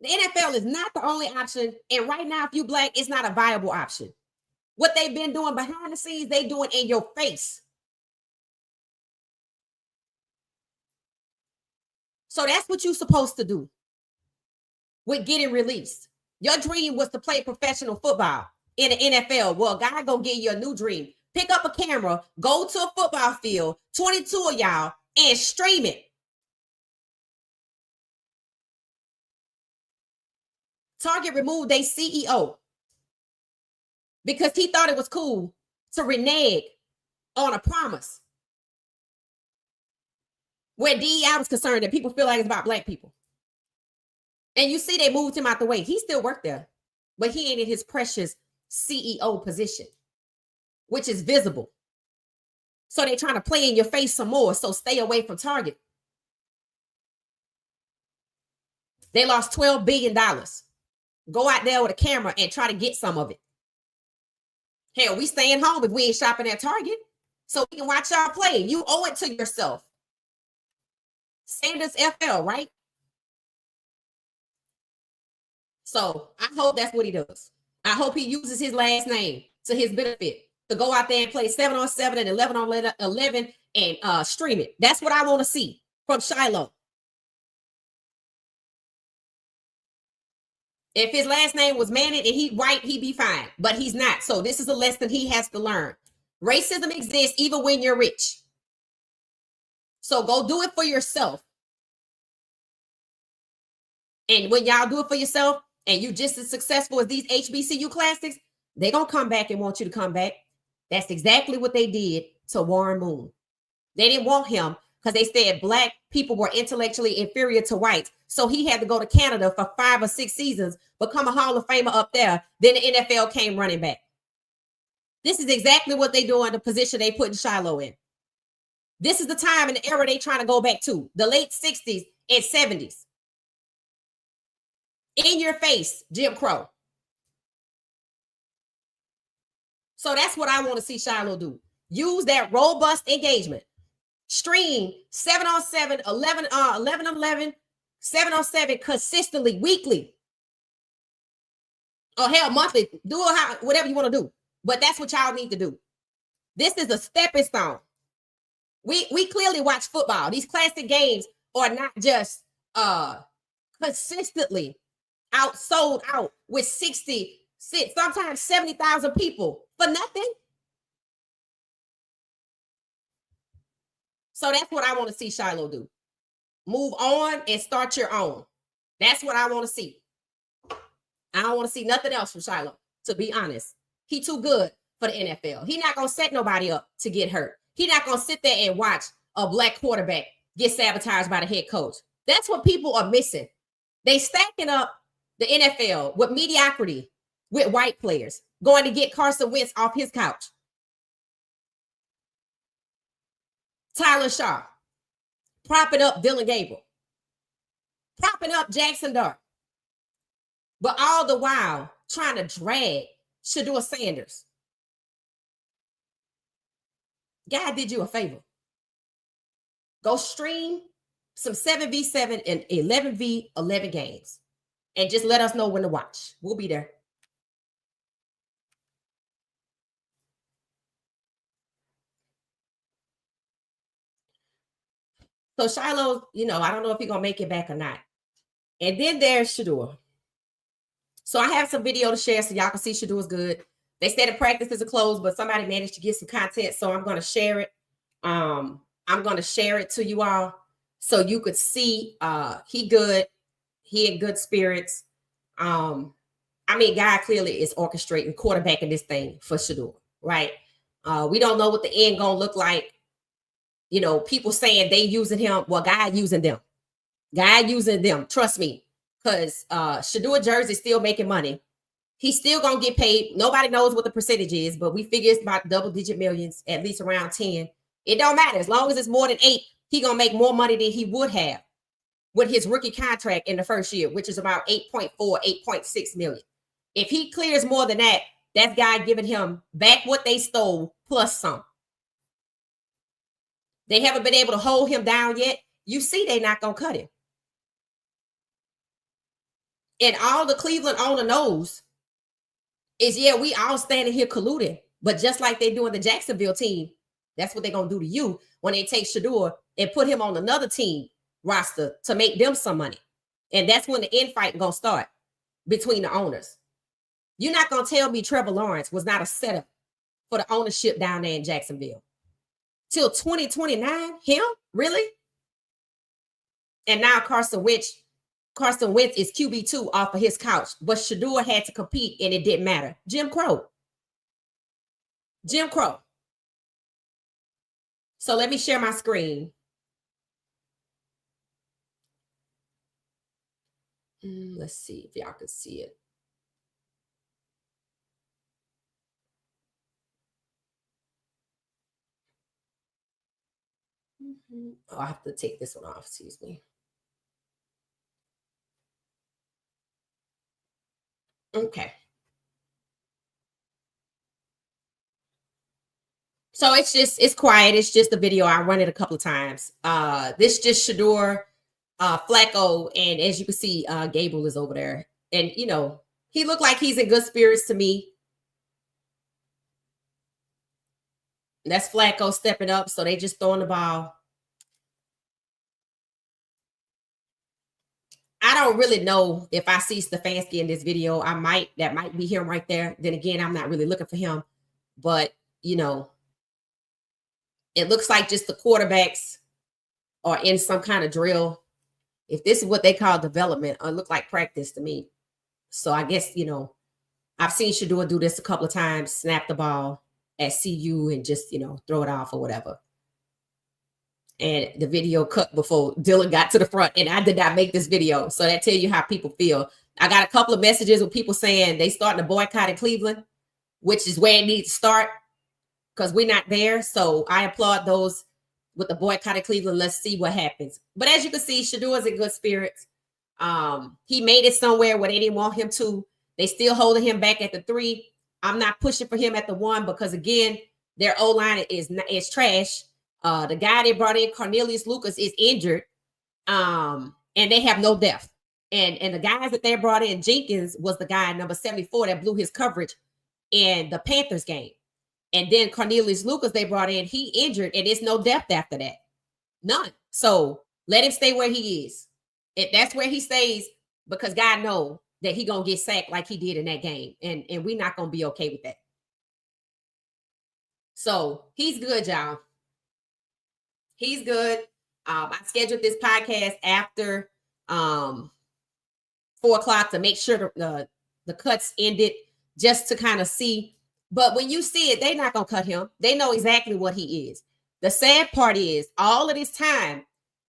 The NFL is not the only option. And right now, if you Black, it's not a viable option. What they've been doing behind the scenes, they doing in your face. So that's what you're supposed to do with getting released. Your dream was to play professional football in the NFL. Well, God gonna give you a new dream. Pick up a camera, go to a football field, 22 of y'all, and stream it. Target removed their CEO because he thought it was cool to renege on a promise where DEI was concerned that people feel like it's about black people. And you see they moved him out the way. He still worked there, but he ain't in his precious CEO position, which is visible. So they're trying to play in your face some more. So stay away from Target. They lost $12 billion. Go out there with a camera and try to get some of it. Hell, we staying home if we ain't shopping at Target. So we can watch y'all play. You owe it to yourself. Sanders FL, right? So I hope that's what he does. I hope he uses his last name to his benefit to go out there and play 7-on-7 and 11-on-11 and stream it. That's what I want to see from Shilo. If his last name was Manning and he white, he'd be fine. But he's not. So this is a lesson he has to learn. Racism exists even when you're rich. So go do it for yourself. And when y'all do it for yourself and you just as successful as these HBCU classics, they're going to come back and want you to come back. That's exactly what they did to Warren Moon. They didn't want him because they said black people were intellectually inferior to whites. So he had to go to Canada for 5 or 6 seasons, become a Hall of Famer up there. Then the NFL came running back. This is exactly what they do in the position they put in Shilo in. This is the time and the era they trying to go back to, the late 60s and 70s. In your face, Jim Crow. So that's what I want to see Shilo do. Use that robust engagement. Stream 7-on-7, 11-on-11, 7-on-7 consistently, weekly. Or hell, monthly. Do it whatever you want to do. But that's what y'all need to do. This is a stepping stone. We clearly watch football. These classic games are not just consistently sold out with 60, sometimes 70,000 people for nothing. So that's what I want to see Shilo do. Move on and start your own. That's what I want to see. I don't want to see nothing else from Shilo, to be honest. He too good for the NFL. He not going to set nobody up to get hurt. He not going to sit there and watch a black quarterback get sabotaged by the head coach. That's what people are missing. They stacking up the NFL with mediocrity with white players, going to get Carson Wentz off his couch. Tyler Shaw, propping up Dylan Gabriel, propping up Jackson Dart. But all the while trying to drag Shilo Sanders. God did you a favor. Go stream some 7v7 and 11v11 games. And just let us know when to watch. We'll be there. So Shilo, I don't know if he's going to make it back or not. And then there's Shedeur. So I have some video to share so y'all can see Shedeur is good. They said the practices are closed, but somebody managed to get some content. So I'm going to share it. I'm going to share it to you all so you could see he good. He in good spirits. God clearly is orchestrating, quarterbacking this thing for Shedeur, right? We don't know what the end going to look like. People saying they using him. Well, God using them. God using them. Trust me. Because Shedeur jersey is still making money. He's still going to get paid. Nobody knows what the percentage is, but we figure it's about double-digit millions, at least around 10. It don't matter. As long as it's more than 8, he going to make more money than he would have with his rookie contract in the first year, which is about 8.4, 8.6 million. If he clears more than that, that's God giving him back what they stole plus some. They haven't been able to hold him down yet. You see they're not going to cut him. And all the Cleveland owner knows is, we all standing here colluding. But just like they do in the Jacksonville team, that's what they're going to do to you when they take Shedeur and put him on another team roster to make them some money. And that's when the infight going to start between the owners. You're not going to tell me Trevor Lawrence was not a setup for the ownership down there in Jacksonville. Till 2029? Him? Really? And now Carson Wentz is QB2 off of his couch, but Shedeur had to compete and it didn't matter. Jim Crow. Jim Crow. So let me share my screen. Let's see if y'all can see it. Oh, I have to take this one off. Excuse me. Okay. So it's quiet. It's just a video. I run it a couple of times. This just Shador, Flacco, and as you can see, Gable is over there. And he looked like he's in good spirits to me. That's Flacco stepping up. So they just throwing the ball. I don't really know if I see Stefanski in this video. That might be him right there. Then again, I'm not really looking for him. But it looks like just the quarterbacks are in some kind of drill. If this is what they call development, it looked like practice to me. So I guess, I've seen Shador do this a couple of times, snap the ball at CU and just, throw it off or whatever. And the video cut before Dylan got to the front, and I did not make this video. So that tell you how people feel. I got a couple of messages with people saying they starting to boycott in Cleveland, which is where it needs to start because we're not there. So I applaud those with the boycott of Cleveland. Let's see what happens. But as you can see, Shador's in good spirits. He made it somewhere where they didn't want him to. They still holding him back at the 3. I'm not pushing for him at the 1 because again, their O-line is trash. The guy they brought in, Cornelius Lucas, is injured. And they have no depth. And the guys that they brought in, Jenkins was the guy number 74 that blew his coverage in the Panthers game. And then Cornelius Lucas they brought in, he injured, and there's no depth after that. None. So let him stay where he is. If that's where he stays, because God knows that he gonna get sacked like he did in that game. And we're not gonna be okay with that. So he's good, y'all. He's good. I scheduled this podcast after 4 o'clock to make sure the cuts ended, just to kind of see. But when you see it, they're not gonna cut him. They know exactly what he is. The sad part is all of this time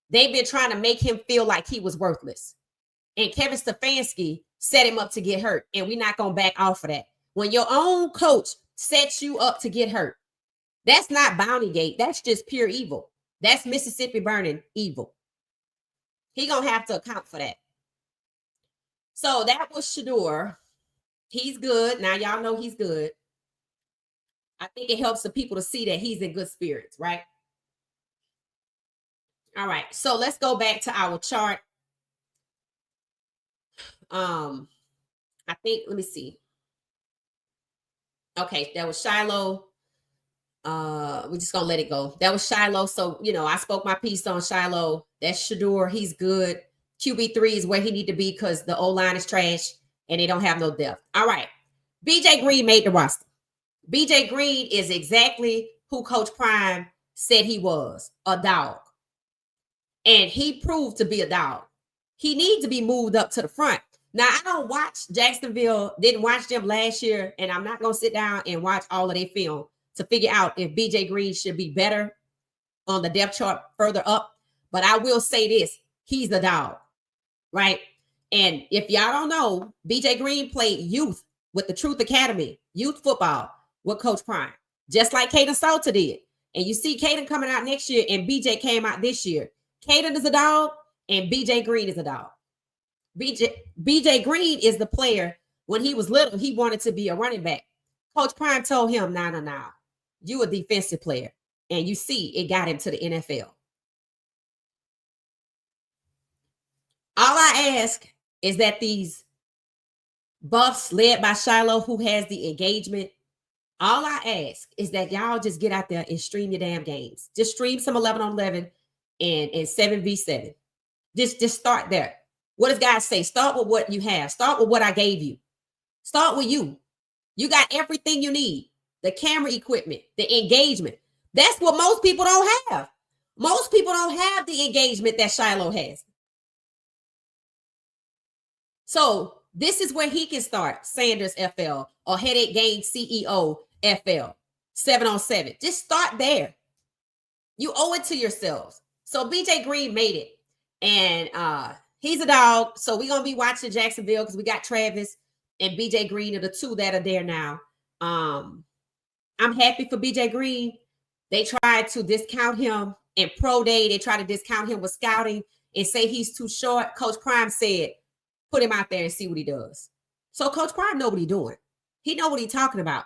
they've been trying to make him feel like he was worthless. And Kevin Stefanski set him up to get hurt. And we're not gonna back off of that. When your own coach sets you up to get hurt, that's not Bounty Gate. That's just pure evil. That's Mississippi burning evil. He gonna have to account for that. So that was Shador. He's good. Now y'all know he's good. I think it helps the people to see that he's in good spirits, right? All right. So let's go back to our chart. I think, let me see. Okay, that was Shilo. We're just gonna let it go. That was Shilo. So I spoke my piece on Shilo. That's Shador. He's good. QB3 is where he need to be because the O-line is trash and they don't have no depth. All right. BJ Green made the roster. BJ Green is exactly who Coach Prime said he was, a dog. And he proved to be a dog. He needs to be moved up to the front. Now, I don't watch Jacksonville, didn't watch them last year, and I'm not going to sit down and watch all of their film to figure out if BJ Green should be better on the depth chart further up. But I will say this, he's the dog, right? And if y'all don't know, BJ Green played youth with the Truth Academy, youth football with Coach Prime, just like Kada Salter did. And you see Caden coming out next year, and BJ came out this year. Caden is a dog, and BJ Green is a dog. BJ Green is the player. When he was little, he wanted to be a running back. Coach Prime told him, no. You a defensive player. And you see, it got him to the NFL. All I ask is that these buffs led by Shilo, who has the engagement, all I ask is that y'all just get out there and stream your damn games. Just stream some 11 on 11 and 7v7. Just start there. What does God say? Start with what you have. Start with what I gave you. Start with you. You got everything you need. The camera equipment, the engagement. That's what most people don't have. Most people don't have the engagement that Shilo has. So this is where he can start, Sanders FL or Headache Gang CEO FL. 7-on-7. Just start there. You owe it to yourselves. So BJ Green made it. And he's a dog. So we're going to be watching Jacksonville because we got Travis and BJ Green are the two that are there now. I'm happy for BJ Green. They tried to discount him in pro day. They tried to discount him with scouting and say he's too short. Coach Prime said, put him out there and see what he does. So Coach Prime know what he's doing. He know what he's talking about.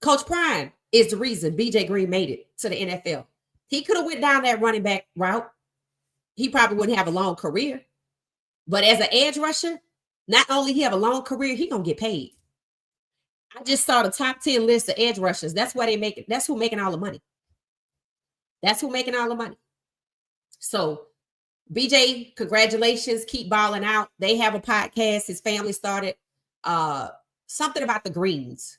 Coach Prime is the reason BJ Green made it to the NFL. He could have went down that running back route. He probably wouldn't have a long career. But as an edge rusher, not only he have a long career, he gonna get paid. I just saw the top 10 list of edge rushers. That's why they make it. That's who making all the money. That's who making all the money. So BJ, congratulations. Keep balling out. They have a podcast. His family started something about the greens.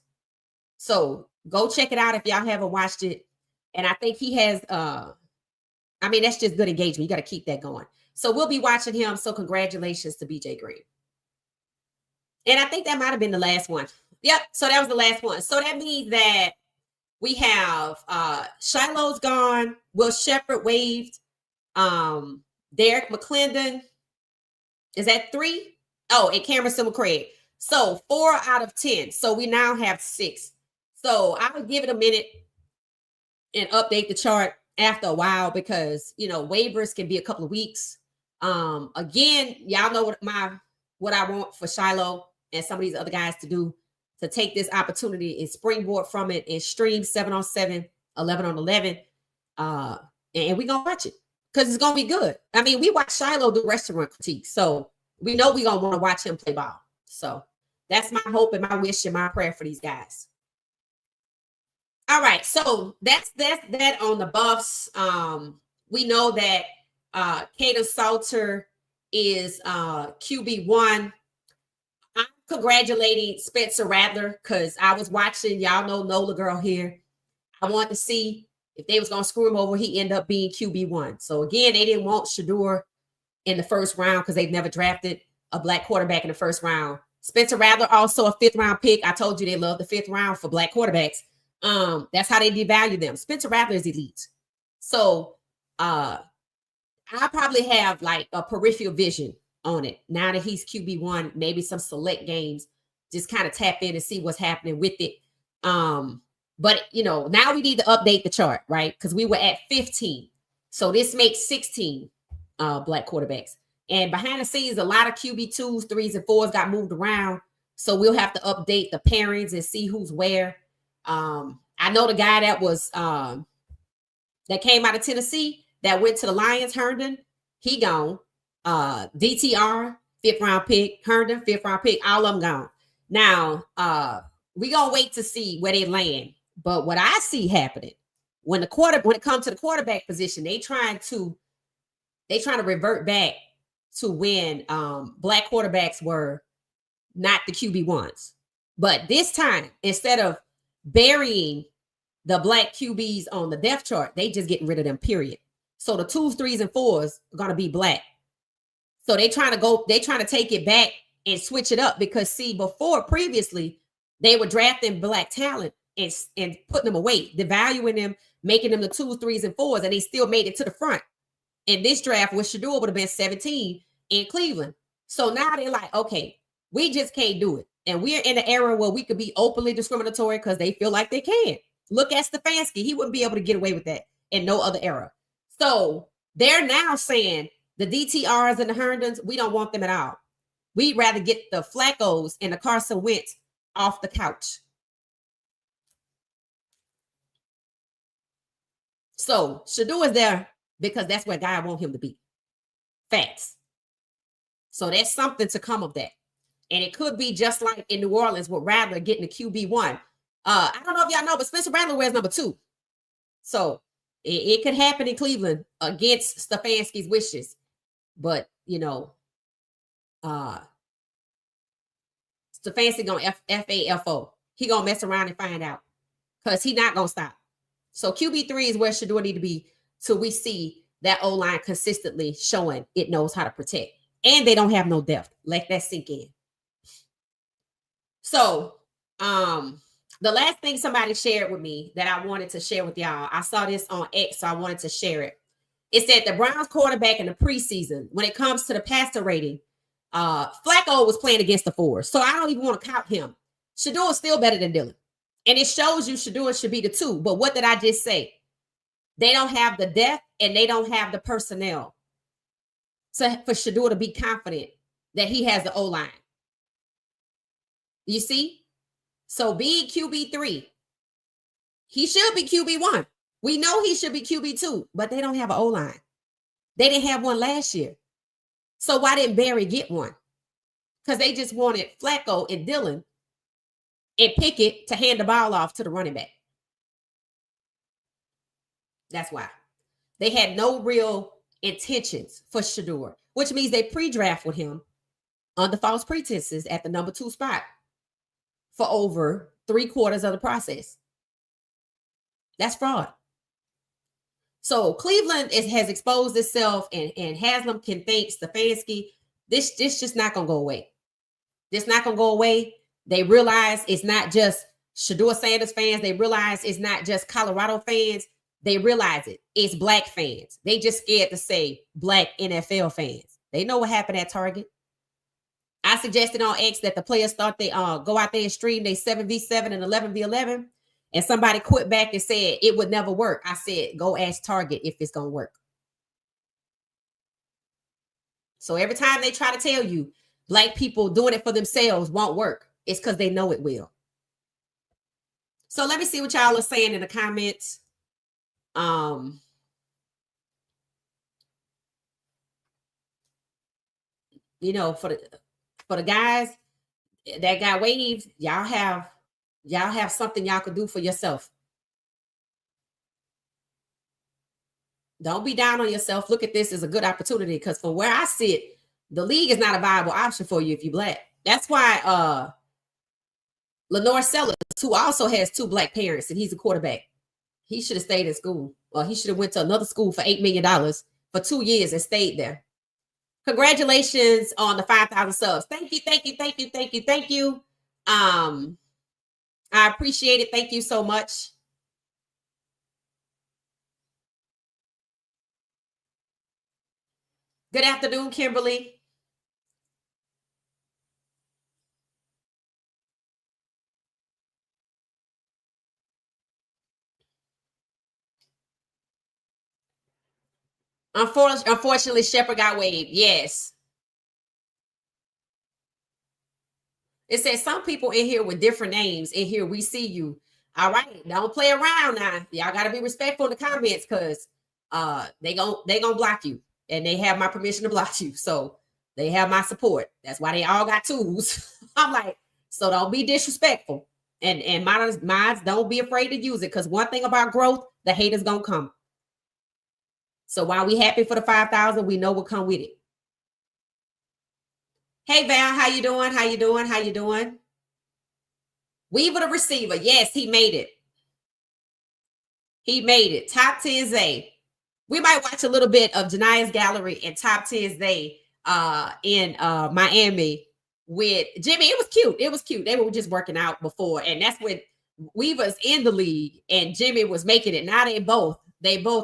So go check it out if y'all haven't watched it. And I think he has that's just good engagement. You got to keep that going. So we'll be watching him. So congratulations to BJ Green. And I think that might have been the last one. Yep. So that was the last one. So that means that we have Shiloh's gone. Will Shepherd waived. Derek McClendon is at 3. Oh, and Cameron Simon Craig. So 4 out of 10. So we now have 6. So I would give it a minute and update the chart after a while because waivers can be a couple of weeks. Again, y'all know what I want for Shilo and some of these other guys to do, to take this opportunity and springboard from it and stream 7-on-7, 11-on-11. And we're gonna watch it because it's gonna be good. I mean, we watch Shilo do restaurant critique, so we know we're gonna want to watch him play ball. So that's my hope and my wish and my prayer for these guys. All right, so that's that on the Buffs. We know that Kada Salter is QB1. I'm congratulating Spencer Rattler because I was watching, y'all know Nola girl here. I wanted to see if they was going to screw him over. He ended up being QB1. So again, they didn't want Shador in the first round because they've never drafted a black quarterback in the first round. Spencer Rattler, also a 5th round pick. I told you they love the 5th round for black quarterbacks. That's how they devalue them. Spencer Rattler is elite. So I probably have like a peripheral vision on it. Now that he's QB1, maybe some select games, just kind of tap in and see what's happening with it. But now we need to update the chart, right? Because we were at 15. So this makes 16 black quarterbacks. And behind the scenes, a lot of QB2s, 3s, and 4s got moved around. So we'll have to update the pairings and see who's where. I know the guy that was that came out of Tennessee that went to the Lions, Herndon, he gone. DTR, 5th round pick, Herndon, 5th round pick, all of them gone. Now, we gonna wait to see where they land. But what I see happening when it comes to the quarterback position, they trying to revert back to when black quarterbacks were not the QB1s. But this time, instead of burying the black QBs on the depth chart, they just getting rid of them, period. So the 2s, 3s, and 4s are gonna be black. So they trying to take it back and switch it up because previously they were drafting black talent and putting them away, devaluing them, making them the 2s, 3s, and 4s, and they still made it to the front. In this draft, with Shador would have been 17 in Cleveland. So now they're like, okay, we just can't do it. And we're in an era where we could be openly discriminatory because they feel like they can. Look at Stefanski. He wouldn't be able to get away with that in no other era. So they're now saying the DTRs and the Herndons, we don't want them at all. We'd rather get the Flaccos and the Carson Wentz off the couch. So Shador is there because that's where God wants him to be. Facts. So there's something to come of that. And it could be just like in New Orleans with Rattler getting the QB1. I don't know if y'all know, but Spencer Rattler wears number 2. So it could happen in Cleveland against Stefanski's wishes. But, Stefanski going FAFO. He going to mess around and find out because he not going to stop. So QB3 is where Shador need to be till we see that O-line consistently showing it knows how to protect. And they don't have no depth. Let that sink in. So, The last thing somebody shared with me that I wanted to share with y'all, I saw this on X, so I wanted to share it. It said the Browns quarterback in the preseason, when it comes to the passer rating, Flacco was playing against the fours, so I don't even want to count him. Shador is still better than Dillon. And it shows you Shador should be the two. But what did I just say? They don't have the depth and they don't have the personnel for Shador to be confident that he has the O-line. You see? So being QB3, he should be QB1. We know he should be QB2, but they don't have an O-line. They didn't have one last year. So why didn't Barry get one? Because they just wanted Flacco and Dillon and Pickett to hand the ball off to the running back. That's why. They had no real intentions for Shador, which means they pre-draft with him under false pretenses at the number 2 spot for over 3/4 of the process. That's fraud. So Cleveland has exposed itself, and Haslam can thank Stefanski. This just not going to go away. This not going to go away. They realize it's not just Shilo Sanders fans. They realize it's not just Colorado fans. They realize it. It's black fans. They just scared to say black NFL fans. They know what happened at Target. I suggested on X that the players thought they go out there and stream they 7v7 and 11v11. And somebody quit back and said it would never work. I said, go ask Target if it's going to work. So every time they try to tell you black people doing it for themselves won't work, it's because they know it will. So let me see what y'all are saying in the comments. You know, for the guys that got waves, y'all have something y'all could do for yourself. Don't be down on yourself. Look at this as a good opportunity, because from where I sit, the league is not a viable option for you if you black. That's why Lenore Sellers, who also has 2 black parents, and he's a quarterback, he should have stayed in school, or he should have went to another school for $8 million for 2 years and stayed there. Congratulations on the 5,000 subs. Thank you, thank you, thank you, thank you, thank you. I appreciate it. Thank you so much. Good afternoon, Kimberly. Unfortunately, Shepard got waived. Yes. It says some people in here with different names. In here, we see you. All right. Don't play around now. Y'all got to be respectful in the comments, because they gonna block you. And they have my permission to block you. So they have my support. That's why they all got tools. I'm like, so don't be disrespectful. And mods, don't be afraid to use it, because one thing about growth, the haters gonna come. So while we happy for the 5,000, we know what come with it. Hey Val, how you doing? How you doing? How you doing? Weaver the receiver. Yes, he made it. He made it. Top 10 Zay. We might watch a little bit of Jania's gallery and Top 10 Zay in Miami with Jimmy. It was cute. It was cute. They were just working out before, and that's when Weaver's in the league and Jimmy was making it. Now they both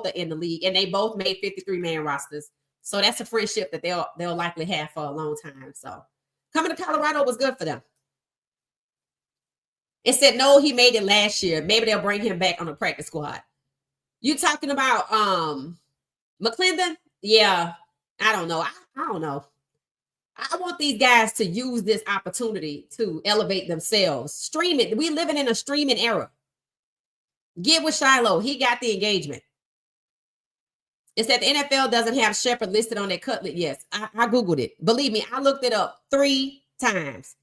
are in the league, and they both made 53-man rosters. So that's a friendship that they'll likely have for a long time. So coming to Colorado was good for them. It said no, he made it last year. Maybe they'll bring him back on the practice squad. You talking about McClendon? Yeah, I don't know. I don't know. I want these guys to use this opportunity to elevate themselves. Stream it. We living in a streaming era. Get with Shilo. He got the engagement. It's that the NFL doesn't have Shepard listed on their cutlet. Yes, I Googled it. Believe me, I looked it up 3 times.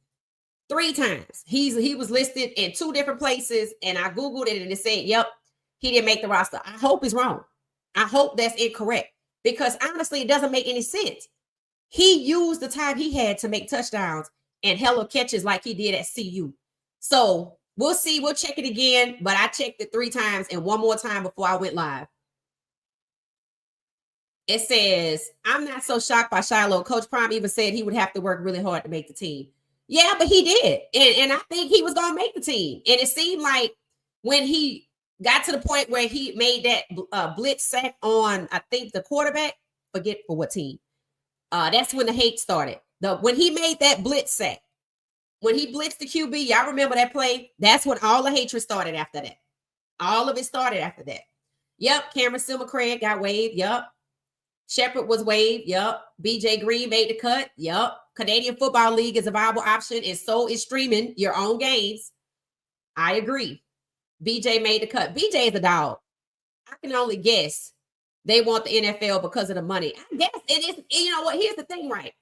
3 times. He was listed in 2 different places, and I Googled it, and it said, yep, he didn't make the roster. I hope he's wrong. I hope that's incorrect, because honestly, it doesn't make any sense. He used the time he had to make touchdowns and hella catches like he did at CU. So we'll see. We'll check it again, but I checked it 3 times and one more time before I went live. It says, I'm not so shocked by Shilo. Coach Prime even said he would have to work really hard to make the team. Yeah, but he did. And I think he was gonna make the team. And it seemed like when he got to the point where he made that blitz sack on, I think, the quarterback, forget for what team. That's when the hate started. When he made that blitz sack, when he blitzed the QB, y'all remember that play? That's when all the hatred started after that. All of it started after that. Yep, Cameron Silvercraig got waived. Yep. Shepard was waived. Yep. BJ Green made the cut. Yep. Canadian Football League is a viable option, and so is streaming your own games. I agree. BJ made the cut. BJ is a dog. I can only guess they want the NFL because of the money. I guess it is. You know what? Here's the thing, right?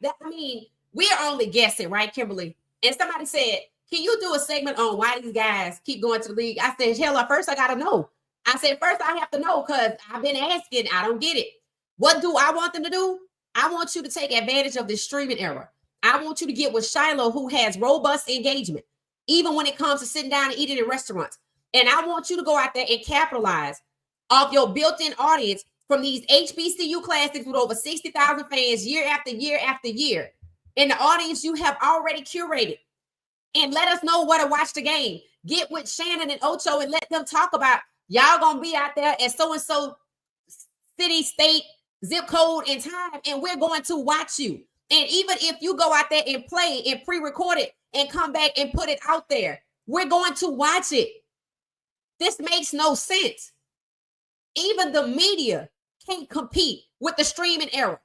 We're only guessing, right, Kimberly? And somebody said, can you do a segment on why these guys keep going to the league? I said, hell, first I got to know. I said, first I have to know because I've been asking. I don't get it. What do I want them to do? I want you to take advantage of this streaming era. I want you to get with Shilo, who has robust engagement, even when it comes to sitting down and eating in restaurants. And I want you to go out there and capitalize off your built-in audience from these HBCU classics with over 60,000 fans year after year after year. And the audience you have already curated. And let us know where to watch the game. Get with Shannon and Ocho and let them talk about y'all going to be out there at so-and-so city, state, zip code, and time, and we're going to watch you. And even if you go out there and play and pre-record it and come back and put it out there, we're going to watch it. This makes no sense. Even the media can't compete with the streaming era.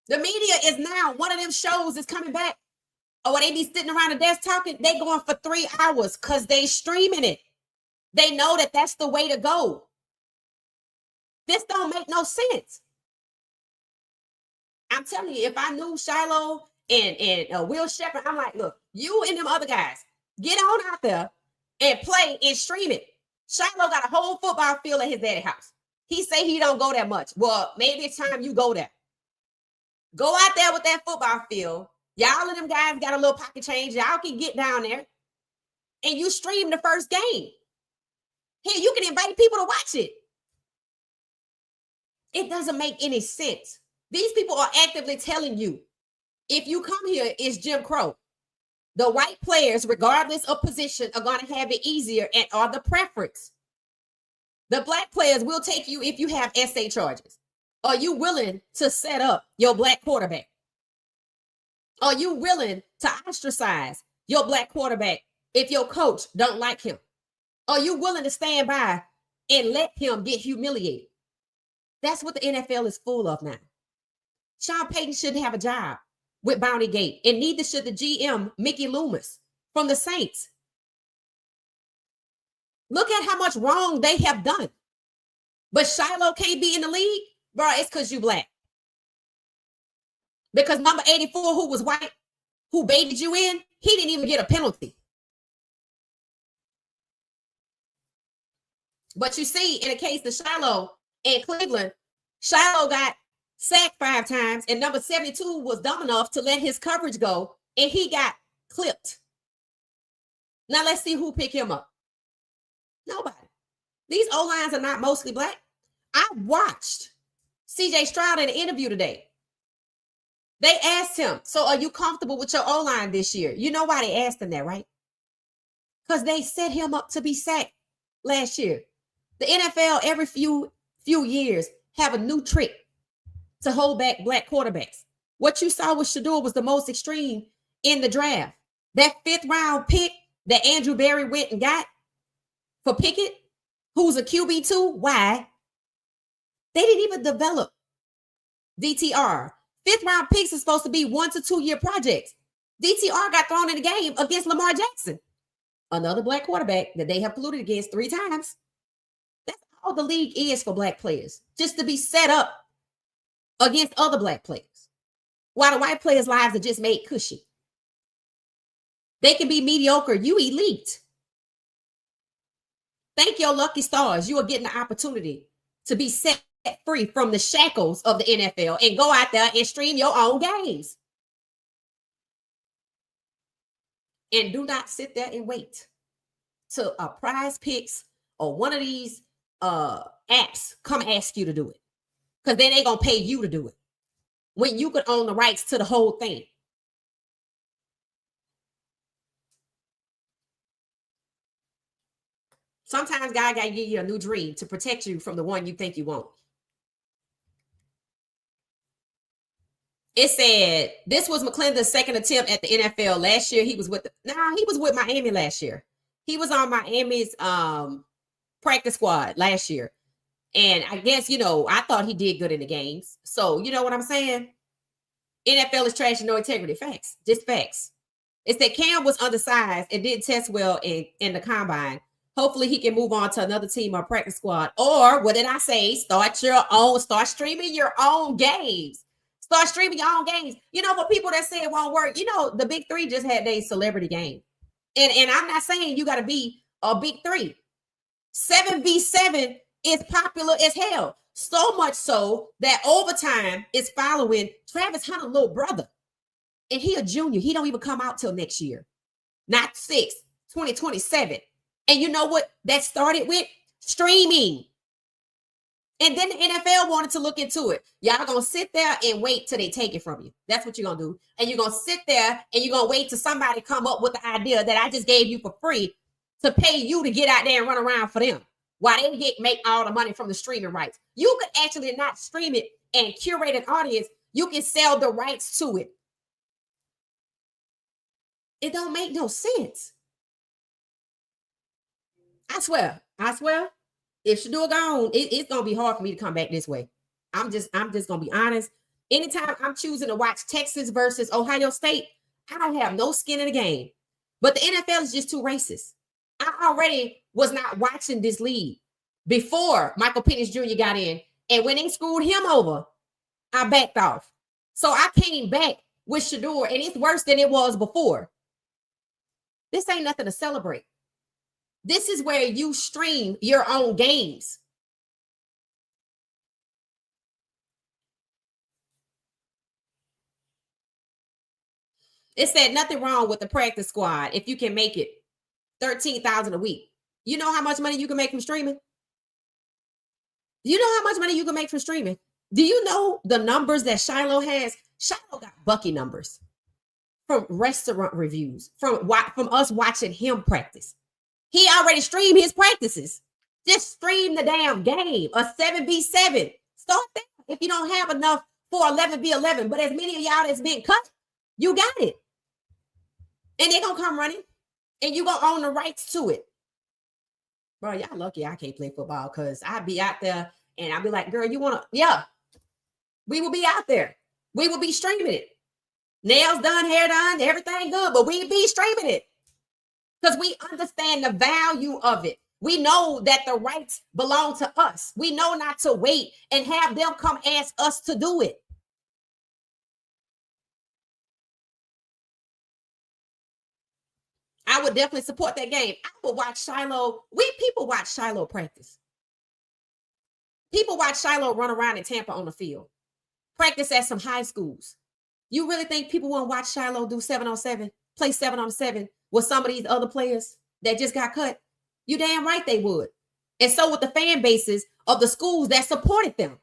The media is now, one of them shows is coming back. Or they be sitting around the desk talking, they going for 3 hours because they streaming it. They know that that's the way to go. This don't make no sense. I'm telling you, if I knew Shilo and Will Shepard, I'm like, look, you and them other guys, get on out there and play and stream it. Shilo got a whole football field at his daddy's house. He say he don't go that much. Well, maybe it's time you go there. Go out there with that football field. Y'all of them guys got a little pocket change. Y'all can get down there and you stream the first game. Here, you can invite people to watch it. It doesn't make any sense. These people are actively telling you, if you come here, it's Jim Crow. The white players, regardless of position, are going to have it easier and are the preference. The black players will take you if you have SA charges. Are you willing to set up your black quarterback? Are you willing to ostracize your black quarterback if your coach don't like him? Are you willing to stand by and let him get humiliated? That's what the NFL is full of now. Sean Payton shouldn't have a job with Bounty Gate, and neither should the GM, Mickey Loomis, from the Saints. Look at how much wrong they have done. But Shilo can't be in the league? Bro, it's because you black. Because number 84, who was white, who baited you in, he didn't even get a penalty. But you see, in the case of Shilo in Cleveland, Shilo got sacked 5 times, and number 72 was dumb enough to let his coverage go, and he got clipped. Now let's see who picked him up. Nobody. These O-lines are not mostly black. I watched CJ Stroud in an interview today. They asked him, so are you comfortable with your O-line this year? You know why they asked him that, right? Because they set him up to be sacked last year. The NFL every few years have a new trick to hold back black quarterbacks. What you saw with Shador was the most extreme in the draft. That 5th round pick that Andrew Berry went and got for Pickett, who's a QB2, why? They didn't even develop DTR. 5th round picks are supposed to be 1 to 2 year projects. DTR got thrown in the game against Lamar Jackson, another black quarterback that they have colluded against 3 times. That's all the league is for black players, just to be set up against other black players. While the white players' lives are just made cushy. They can be mediocre. You elite. Thank your lucky stars. You are getting the opportunity to be set free from the shackles of the NFL and go out there and stream your own games. And do not sit there and wait till a Prize Picks or one of these apps come ask you to do it. Because then they're going to pay you to do it. When you could own the rights to the whole thing. Sometimes God got to give you a new dream to protect you from the one you think you want. It said this was McClendon's second attempt at the NFL. Last year, he was with he was with Miami last year. He was on Miami's practice squad last year. And I guess, I thought he did good in the games. So, you know what I'm saying? NFL is trash and no integrity. Facts. Just facts. It's that Cam was undersized and didn't test well in the combine. Hopefully he can move on to another team or practice squad. Or what did I say? Start streaming your own games. Start streaming your own games. For people that say it won't work, the big three just had their celebrity game. And I'm not saying you got to be a big three. 7v7 is popular as hell. So much so that Overtime is following Travis Hunter's little brother. And he a junior. He don't even come out till next year. Not 2027. And you know what that started with? Streaming. And then the NFL wanted to look into it. Y'all going to sit there and wait till they take it from you. That's what you're going to do. And you're going to sit there and you're going to wait till somebody come up with the idea that I just gave you for free to pay you to get out there and run around for them. While they make all the money from the streaming rights. You could actually not stream it and curate an audience. You can sell the rights to it. It don't make no sense. I swear. If Shador gone, it's gonna be hard for me to come back this way. I'm just gonna be honest. Anytime I'm choosing to watch Texas versus Ohio State, I don't have no skin in the game. But the NFL is just too racist. I already was not watching this league before Michael Penix Jr. got in. And when they screwed him over, I backed off. So I came back with Shador, and it's worse than it was before. This ain't nothing to celebrate. This is where you stream your own games. It said nothing wrong with the practice squad if you can make it $13,000 a week. You know how much money you can make from streaming? Do you know how much money you can make from streaming? Do you know the numbers that Shilo has? Shilo got Bucky numbers from restaurant reviews, from us watching him practice. He already streamed his practices. Just stream the damn game. A 7v7. Start there if you don't have enough for 11v11. But as many of y'all that's been cut, you got it. And they're going to come running. And you're going to own the rights to it. Bro, y'all lucky I can't play football because I'd be out there and I'd be like, girl, you want to? Yeah. We will be out there. We will be streaming it. Nails done, hair done, everything good. But we be streaming it. Because we understand the value of it. We know that the rights belong to us. We know not to wait and have them come ask us to do it. I would definitely support that game. I would watch Shilo. People watch Shilo practice. People watch Shilo run around in Tampa on the field. Practice at some high schools. You really think people want to watch Shilo do 7-on-7, play 7-on-7 with some of these other players that just got cut? You damn right they would. And so with the fan bases of the schools that supported them.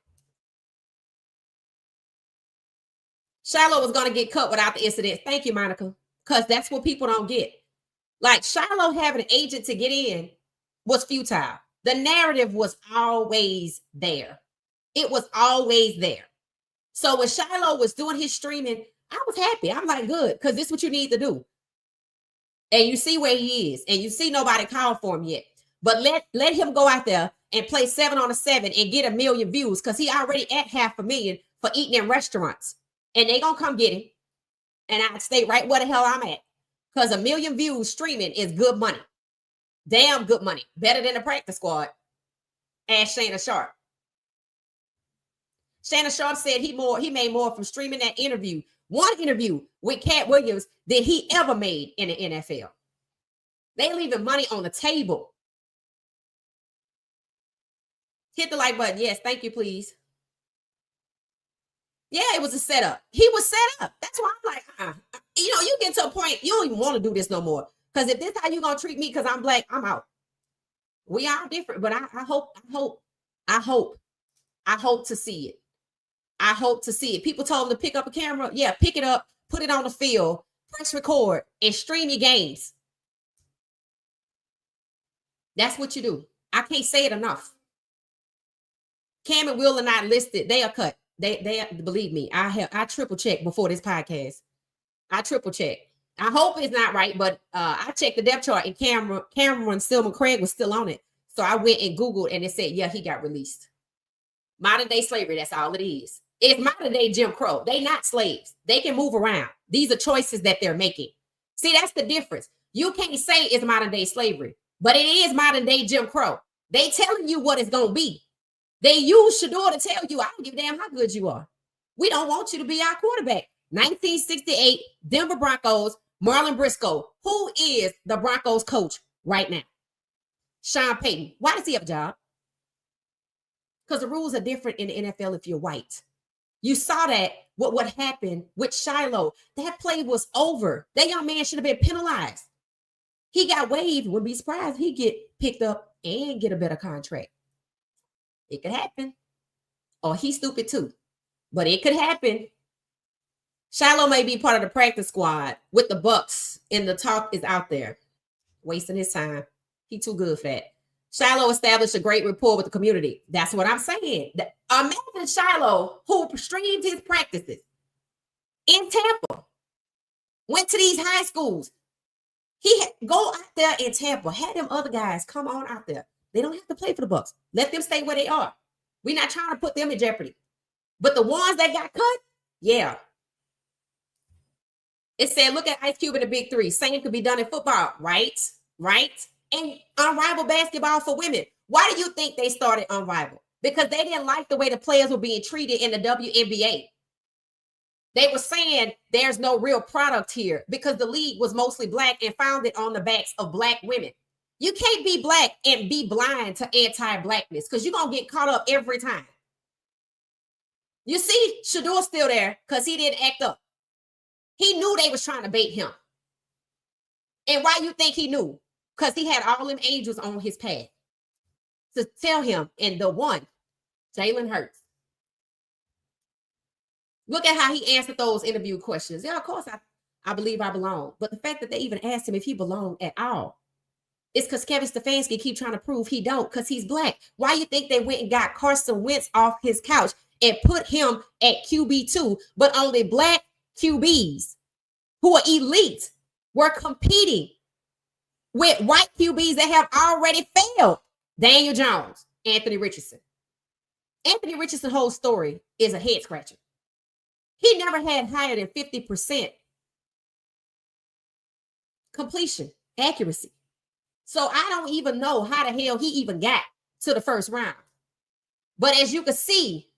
Shilo was going to get cut without the incident. Thank you, Monica. Because that's what people don't get. Like Shilo having an agent to get in was futile. The narrative was always there. It was always there. So when Shilo was doing his streaming, I was happy. I'm like, good, because this is what you need to do. And you see where he is. And you see nobody called for him yet. But let him go out there and play 7-on-7 and get 1 million views because he already at 500,000 for eating in restaurants. And they going to come get him. And I stay right where the hell I'm at. Because 1 million views streaming is good money. Damn good money. Better than the practice squad. Ask Shayna Sharp. Shannon Sharp said he made more from streaming that interview. One interview with Cat Williams than he ever made in the NFL. They leaving money on the table. Hit the like button. Yes, thank you, please. Yeah, it was a setup. He was set up. That's why I'm like, you get to a point, you don't even want to do this no more. Because if this is how you going to treat me because I'm black, I'm out. We are different, but I hope to see it. I hope to see it. People told him to pick up a camera. Yeah, pick it up, put it on the field, press record, and stream your games. That's what you do. I can't say it enough. Cam and Will are not listed. They are cut. They believe me. I triple check before this podcast. I triple check. I hope it's not right, but I checked the depth chart and Cameron Stillman Craig was still on it. So I went and Googled and it said, yeah, he got released. Modern day slavery, that's all it is. It's modern day Jim Crow. They not slaves. They can move around. These are choices that they're making. See, that's the difference. You can't say it's modern day slavery, but it is modern day Jim Crow. They telling you what it's going to be. They use Shador to tell you, I don't give a damn how good you are. We don't want you to be our quarterback. 1968, Denver Broncos, Marlon Briscoe. Who is the Broncos coach right now? Sean Payton. Why does he have a job? Because the rules are different in the NFL if you're white. You saw that what happened with Shilo. That play was over. That young man should have been penalized. He got waived. Wouldn't be surprised he get picked up and get a better contract. It could happen. Or he's stupid too. But it could happen. Shilo may be part of the practice squad with the Bucks, and the talk is out there. Wasting his time. He too good for that. Shilo established a great rapport with the community. That's what I'm saying. Imagine Shilo, who streamed his practices in Tampa, went to these high schools. Go out there in Tampa. Had them other guys come on out there. They don't have to play for the Bucks. Let them stay where they are. We're not trying to put them in jeopardy. But the ones that got cut, yeah. It said, look at Ice Cube in the Big Three. Same could be done in football, right? Right? And unrivaled basketball for women. Why do you think they started unrivaled? Because they didn't like the way the players were being treated in the WNBA. They were saying there's no real product here because the league was mostly black and founded on the backs of black women. You can't be black and be blind to anti-blackness because you're going to get caught up every time. You see, Shador's still there because he didn't act up. He knew they was trying to bait him. And why you think he knew? Because he had all them angels on his path to tell him, and the one, Jalen Hurts. Look at how he answered those interview questions. Yeah, of course, I believe I belong. But the fact that they even asked him if he belonged at all, it's because Kevin Stefanski keep trying to prove he don't because he's black. Why you think they went and got Carson Wentz off his couch and put him at QB2, but only black QBs who are elite were competing with white QBs that have already failed? Daniel Jones, Anthony Richardson. Anthony Richardson's whole story is a head scratcher. He never had higher than 50% completion accuracy. So I don't even know how the hell he even got to the first round. But as you can see,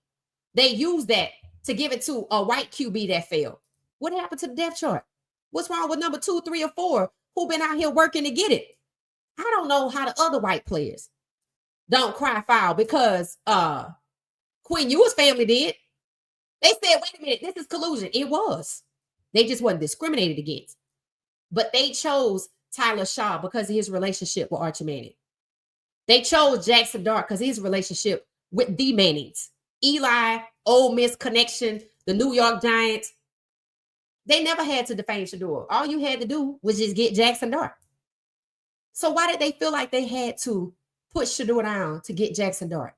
they used that to give it to a white QB that failed. What happened to the depth chart? What's wrong with number 2, 3, or 4 who been out here working to get it? I don't know how the other white players don't cry foul because Quinn Ewers' family did. They said, wait a minute, this is collusion. It was. They just wasn't discriminated against. But they chose Tyler Shaw because of his relationship with Archie Manning. They chose Jackson Dart because of his relationship with the Mannings. Eli, Ole Miss connection, the New York Giants. They never had to defame Shador. All you had to do was just get Jackson Dart. So why did they feel like they had to put Shador down to get Jackson Dart?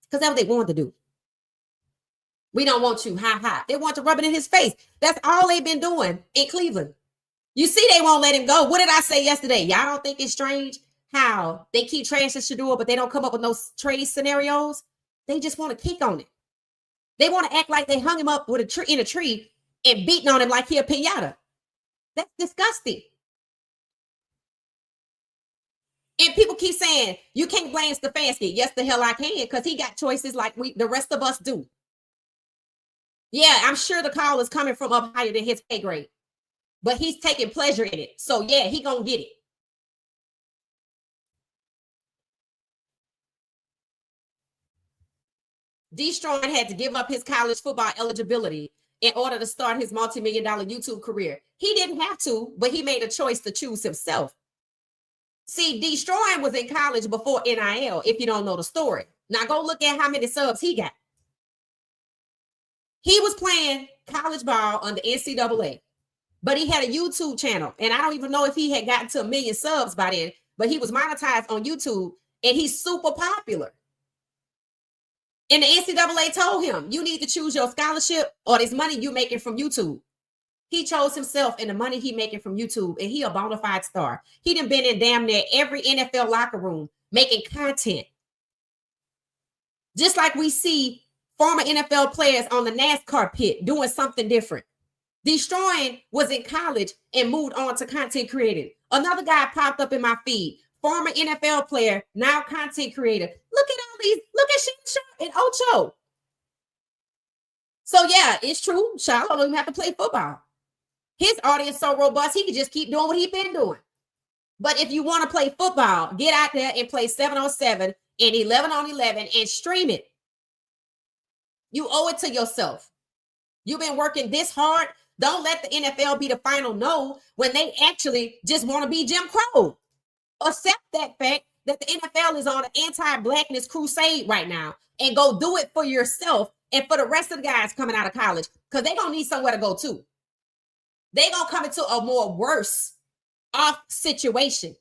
Because that's what they wanted to do. We don't want you, ha ha. They want to rub it in his face. That's all they've been doing in Cleveland. You see, they won't let him go. What did I say yesterday? Y'all don't think it's strange how they keep trashing Shador, but they don't come up with no trade scenarios? They just want to kick on it. They want to act like they hung him up with in a tree and beating on him like he a pinata. That's disgusting. And people keep saying, you can't blame Stefanski. Yes, the hell I can, because he got choices like the rest of us do. Yeah, I'm sure the call is coming from up higher than his pay grade. But he's taking pleasure in it. So, yeah, he gonna get it. D. Strong had to give up his college football eligibility in order to start his multi-million-dollar YouTube career. He didn't have to, but he made a choice to choose himself. See, D. Strong was in college before NIL, if you don't know the story. Now, go look at how many subs he got. He was playing college ball on the NCAA, but he had a YouTube channel, and I don't even know if he had gotten to 1 million subs by then, but he was monetized on YouTube and he's super popular. And the NCAA told him, you need to choose your scholarship or this money you making from YouTube. He chose himself and the money he making from YouTube, and he a bona fide star. He done been in damn near every NFL locker room making content. Just like we see former NFL players on the NASCAR pit doing something different. Destroying was in college and moved on to content creating. Another guy popped up in my feed, former NFL player, now content creator. Look at all these, look at Shilo and Ocho. So yeah, it's true. Shilo don't even have to play football. His audience so robust, he can just keep doing what he's been doing. But if you want to play football, get out there and play 7-on-7 and 11-on-11 and stream it. You owe it to yourself. You've been working this hard. Don't let the NFL be the final no when they actually just want to be Jim Crow. Accept that fact that the NFL is on an anti-blackness crusade right now, and go do it for yourself and for the rest of the guys coming out of college, because they're going to need somewhere to go too. They're going to come into a more worse off situation.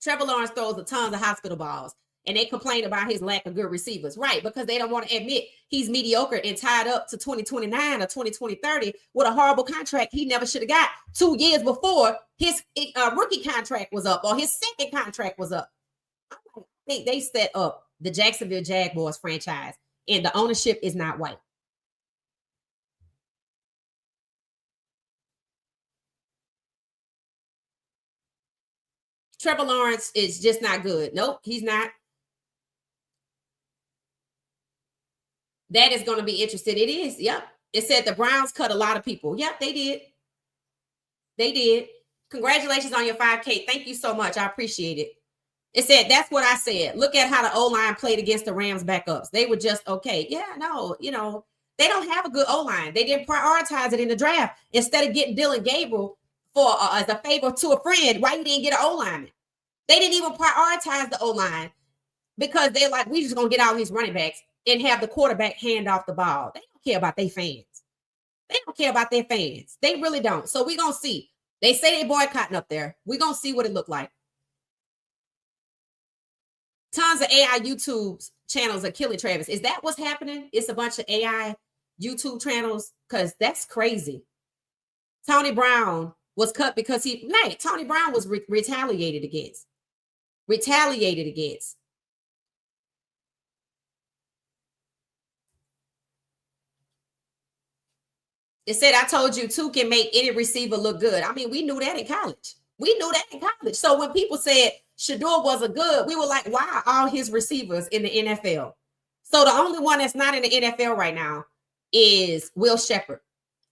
Trevor Lawrence throws a tons of hospital balls, and they complain about his lack of good receivers. Right, because they don't want to admit he's mediocre and tied up to 2029 or 2030 with a horrible contract he never should have got 2 years before his rookie contract was up or his second contract was up. I think they set up the Jacksonville Jaguars franchise, and the ownership is not white. Trevor Lawrence is just not good. Nope, he's not. That is going to be interesting. It is. Yep. It said the Browns cut a lot of people. Yep, they did. They did. Congratulations on your 5K. Thank you so much. I appreciate it. It said, that's what I said. Look at how the O-line played against the Rams backups. They were just okay. Yeah, no, they don't have a good O-line. They didn't prioritize it in the draft. Instead of getting Dylan Gabriel for as a favor to a friend, why you didn't get an O-lineman? They didn't even prioritize the O-line because they're like, we just going to get all these running backs and have the quarterback hand off the ball. They don't care about their fans. They don't care about their fans. They really don't. So we're going to see. They say they boycotting up there. We're going to see what it look like. Tons of AI YouTube channels are killing Travis. Is that what's happening? It's a bunch of AI YouTube channels? Because that's crazy. Tony Brown was cut because Tony Brown was retaliated against. Retaliated against. It said, I told you two can make any receiver look good. I mean, we knew that in college. We knew that in college. So when people said Shador wasn't good, we were like, why are all his receivers in the NFL? So the only one that's not in the NFL right now is Will Shepherd.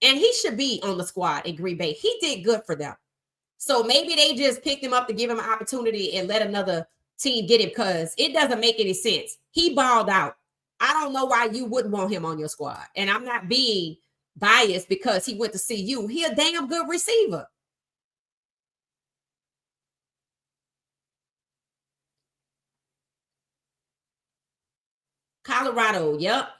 And he should be on the squad in Green Bay. He did good for them. So maybe they just picked him up to give him an opportunity and let another team get him, because it doesn't make any sense. He balled out. I don't know why you wouldn't want him on your squad. And I'm not being biased because he went to CU. He a damn good receiver. Colorado, yep.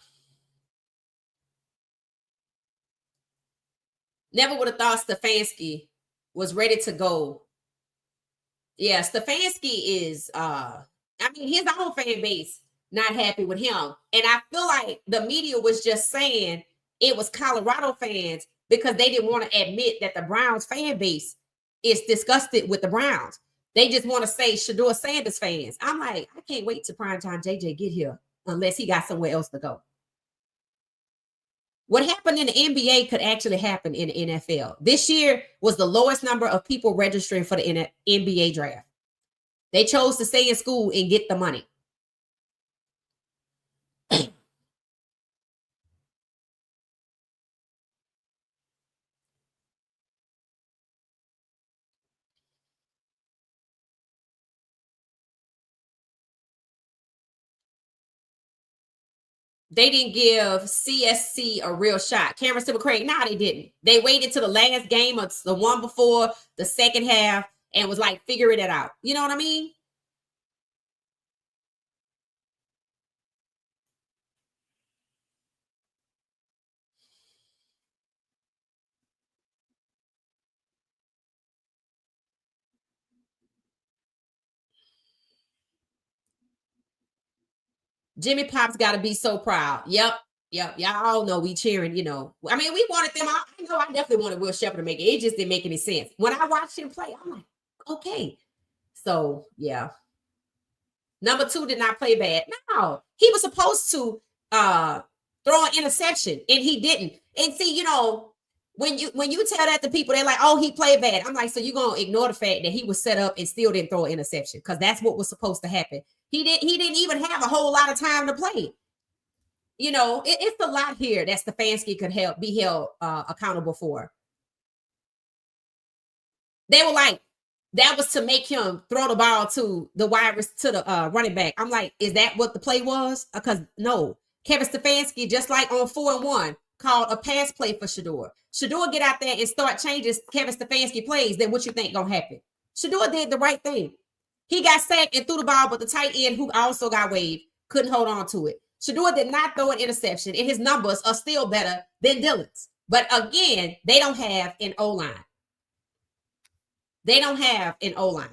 Never would have thought Stefanski was ready to go. Yeah, Stefanski is his own fan base not happy with him. And I feel like the media was just saying it was Colorado fans because they didn't want to admit that the Browns fan base is disgusted with the Browns. They just want to say Shilo Sanders fans. I'm like, I can't wait to primetime JJ get here unless he got somewhere else to go. What happened in the NBA could actually happen in the NFL. This year was the lowest number of people registering for the NBA draft. They chose to stay in school and get the money. They didn't give CSC a real shot. Cameron Civil Craig, no, they didn't. They waited to the last game of the one before the second half and was like, figuring it out. You know what I mean? Jimmy Pop's got to be so proud. Yep. Yep. Y'all all know we cheering, I mean, we wanted them. I know I definitely wanted Will Shepherd to make it. It just didn't make any sense. When I watched him play, I'm like, okay. So, yeah. Number 2 did not play bad. No, he was supposed to throw an interception and he didn't. And see, when you tell that to people, they're like, "Oh, he played bad." I'm like, so you're gonna ignore the fact that he was set up and still didn't throw an interception because that's what was supposed to happen. He didn't even have a whole lot of time to play. It's a lot here that Stefanski could be held accountable for. They were like, that was to make him throw the ball to the running back. I'm like, is that what the play was? Because no, Kevin Stefanski, just like on 4-1, called a pass play for Shedeur. Shedeur get out there and start changing Kevin Stefanski plays. Then what you think gonna happen? Shedeur did the right thing. He got sacked and threw the ball, but the tight end, who also got waived, couldn't hold on to it. Shedeur did not throw an interception, and his numbers are still better than Dillon's. But again, they don't have an O-line. They don't have an O-line.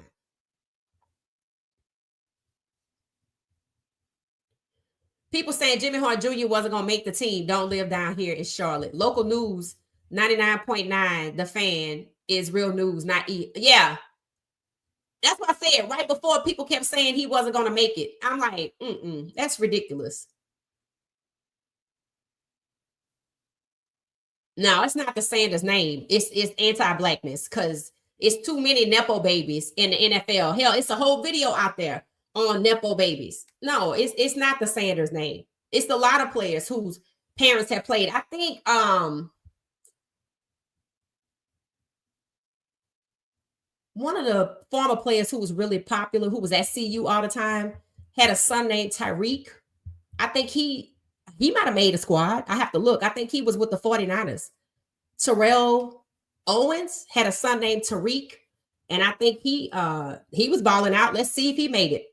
People saying Jimmy Hart Jr. wasn't going to make the team. Don't live down here in Charlotte. Local news, 99.9, The Fan is real news, not Yeah. That's what I said. Right before people kept saying he wasn't going to make it. I'm like, that's ridiculous. No, it's not the Sanders name. It's anti-blackness because it's too many Nepo babies in the NFL. Hell, it's a whole video out there on Nepo babies. No, it's not the Sanders name. It's a lot of players whose parents have played. I think one of the former players who was really popular, who was at CU all the time, had a son named Tyreek. I think he might have made a squad. I have to look. I think he was with the 49ers. Terrell Owens had a son named Tariq, and I think he was balling out. Let's see if he made it.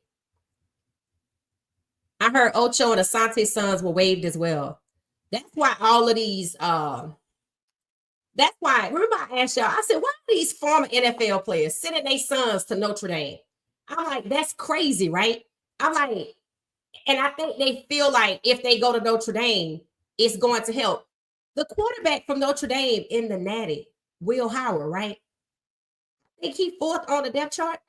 I heard Ocho and Asante's sons were waived as well. That's why all of these that's why, remember I asked y'all, I said, why are these former NFL players sending their sons to Notre Dame? I'm like, that's crazy, right? I'm like, and I think they feel like if they go to Notre Dame, it's going to help. The quarterback from Notre Dame in the Natty, Will Howard, right? I think he 4th on the depth chart.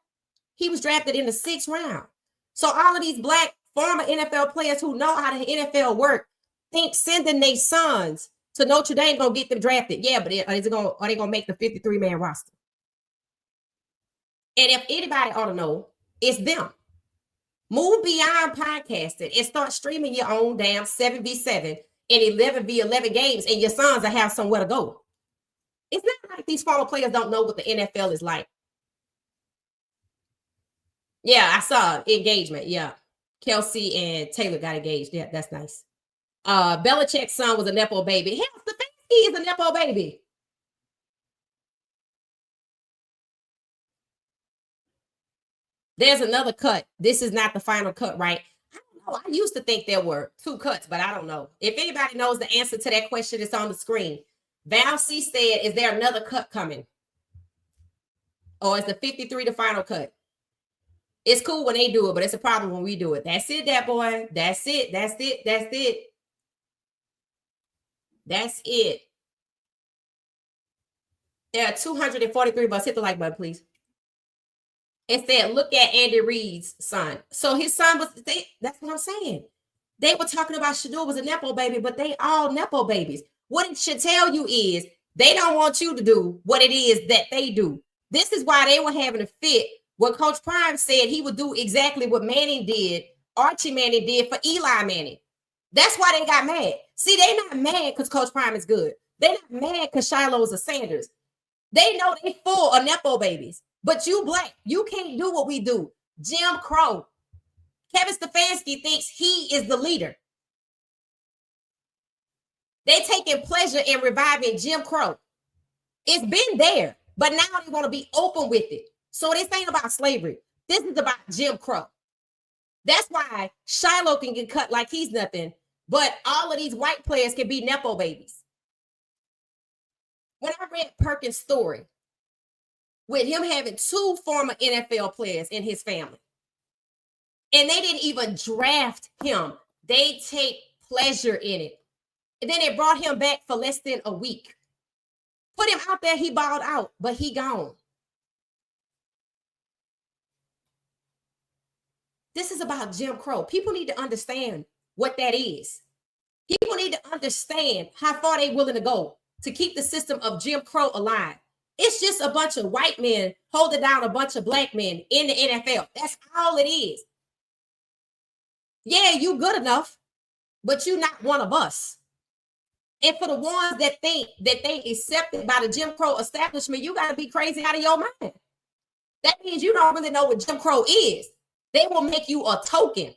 He was drafted in the 6th round. So all of these black former NFL players who know how the NFL work think sending their sons to Notre Dame gonna get them drafted. Yeah, but are they gonna make the 53-man roster? And if anybody ought to know, it's them. Move beyond podcasting and start streaming your own damn 7v7 and 11v11 games, and your sons will have somewhere to go. It's not like these former players don't know what the NFL is like. Yeah, I saw engagement. Yeah. Kelsey and Taylor got engaged. Yeah, that's nice. Belichick's son was a Nepo baby. Hell, Stefanski is a Nepo baby. There's another cut. This is not the final cut, right? I don't know. I used to think there were 2 cuts, but I don't know. If anybody knows the answer to that question, it's on the screen. Val C said, is there another cut coming? Or is the 53 the final cut? It's cool when they do it, but it's a problem when we do it. That's it, that boy. That's it. That's it. That's it. That's it. There are 243 of us. Hit the like button, please. It said, look at Andy Reid's son. So his son was, that's what I'm saying. They were talking about Shedeur was a Nepo baby, but they all Nepo babies. What it should tell you is they don't want you to do what it is that they do. This is why they were having a fit when Coach Prime said he would do exactly what Manning did, Archie Manning did for Eli Manning. That's why they got mad. See, they not mad because Coach Prime is good. They not mad because Shilo is a Sanders. They know they full of Nepo babies. But you black, you can't do what we do. Jim Crow. Kevin Stefanski thinks he is the leader. They taking pleasure in reviving Jim Crow. It's been there, but now they want to be open with it. So this ain't about slavery. This is about Jim Crow. That's why Shilo can get cut like he's nothing, but all of these white players can be Nepo babies. When I read Perkins' story, with him having 2 former NFL players in his family, and they didn't even draft him. They take pleasure in it. And then they brought him back for less than a week. Put him out there, he balled out, but he gone. This is about Jim Crow. People need to understand what that is. People need to understand how far they're willing to go to keep the system of Jim Crow alive. It's just a bunch of white men holding down a bunch of black men in the NFL. That's all it is. Yeah, you good enough, but you're not one of us. And for the ones that think that they accepted by the Jim Crow establishment, you got to be crazy out of your mind. That means you don't really know what Jim Crow is. They will make you a token.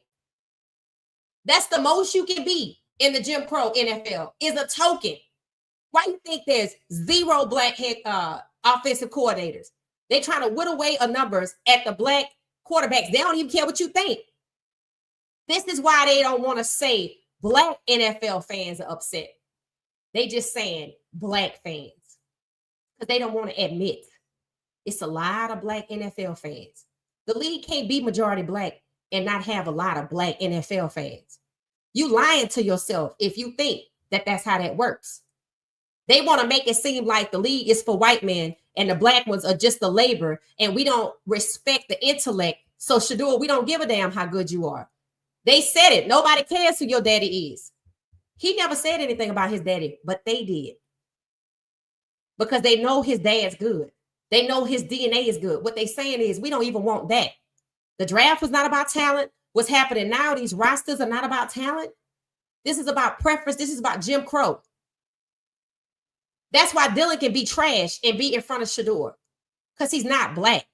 That's the most you can be in the Jim Crow NFL is a token. Why do you think there's 0 black head offensive coordinators? They trying to whittle away numbers at the black quarterbacks. They don't even care what you think. This is why they don't want to say black NFL fans are upset. They just saying black fans because they don't want to admit it's a lot of black NFL fans. The league can't be majority black and not have a lot of black NFL fans. You lying to yourself if you think that that's how that works. They want to make it seem like the league is for white men and the black ones are just the labor and we don't respect the intellect. So Shador, we don't give a damn how good you are. They said it. Nobody cares who your daddy is. He never said anything about his daddy, but they did. Because they know his dad's good. They know his DNA is good. What they saying is we don't even want that. The draft was not about talent. What's happening now, these rosters are not about talent. This is about preference. This is about Jim Crow. That's why Dylan can be trash and be in front of Shador. Because he's not black.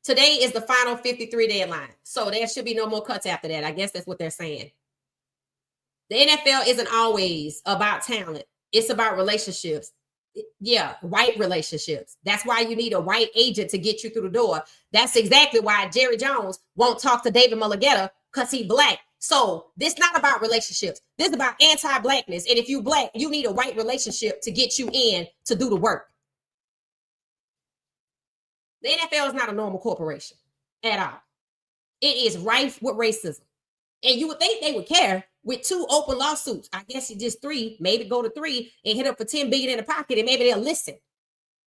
Today is the final 53 deadline. So there should be no more cuts after that. I guess that's what they're saying. The NFL isn't always about talent. It's about relationships. Yeah, white relationships. That's why you need a white agent to get you through the door. That's exactly why Jerry Jones won't talk to David Mulligetta because he's black. So this is not about relationships. This is about anti-blackness. And if you black, you need a white relationship to get you in to do the work. The NFL is not a normal corporation at all. It is rife with racism. And you would think they would care with 2 open lawsuits. I guess it's just 3, maybe go to 3 and hit up for $10 billion in the pocket and maybe they'll listen.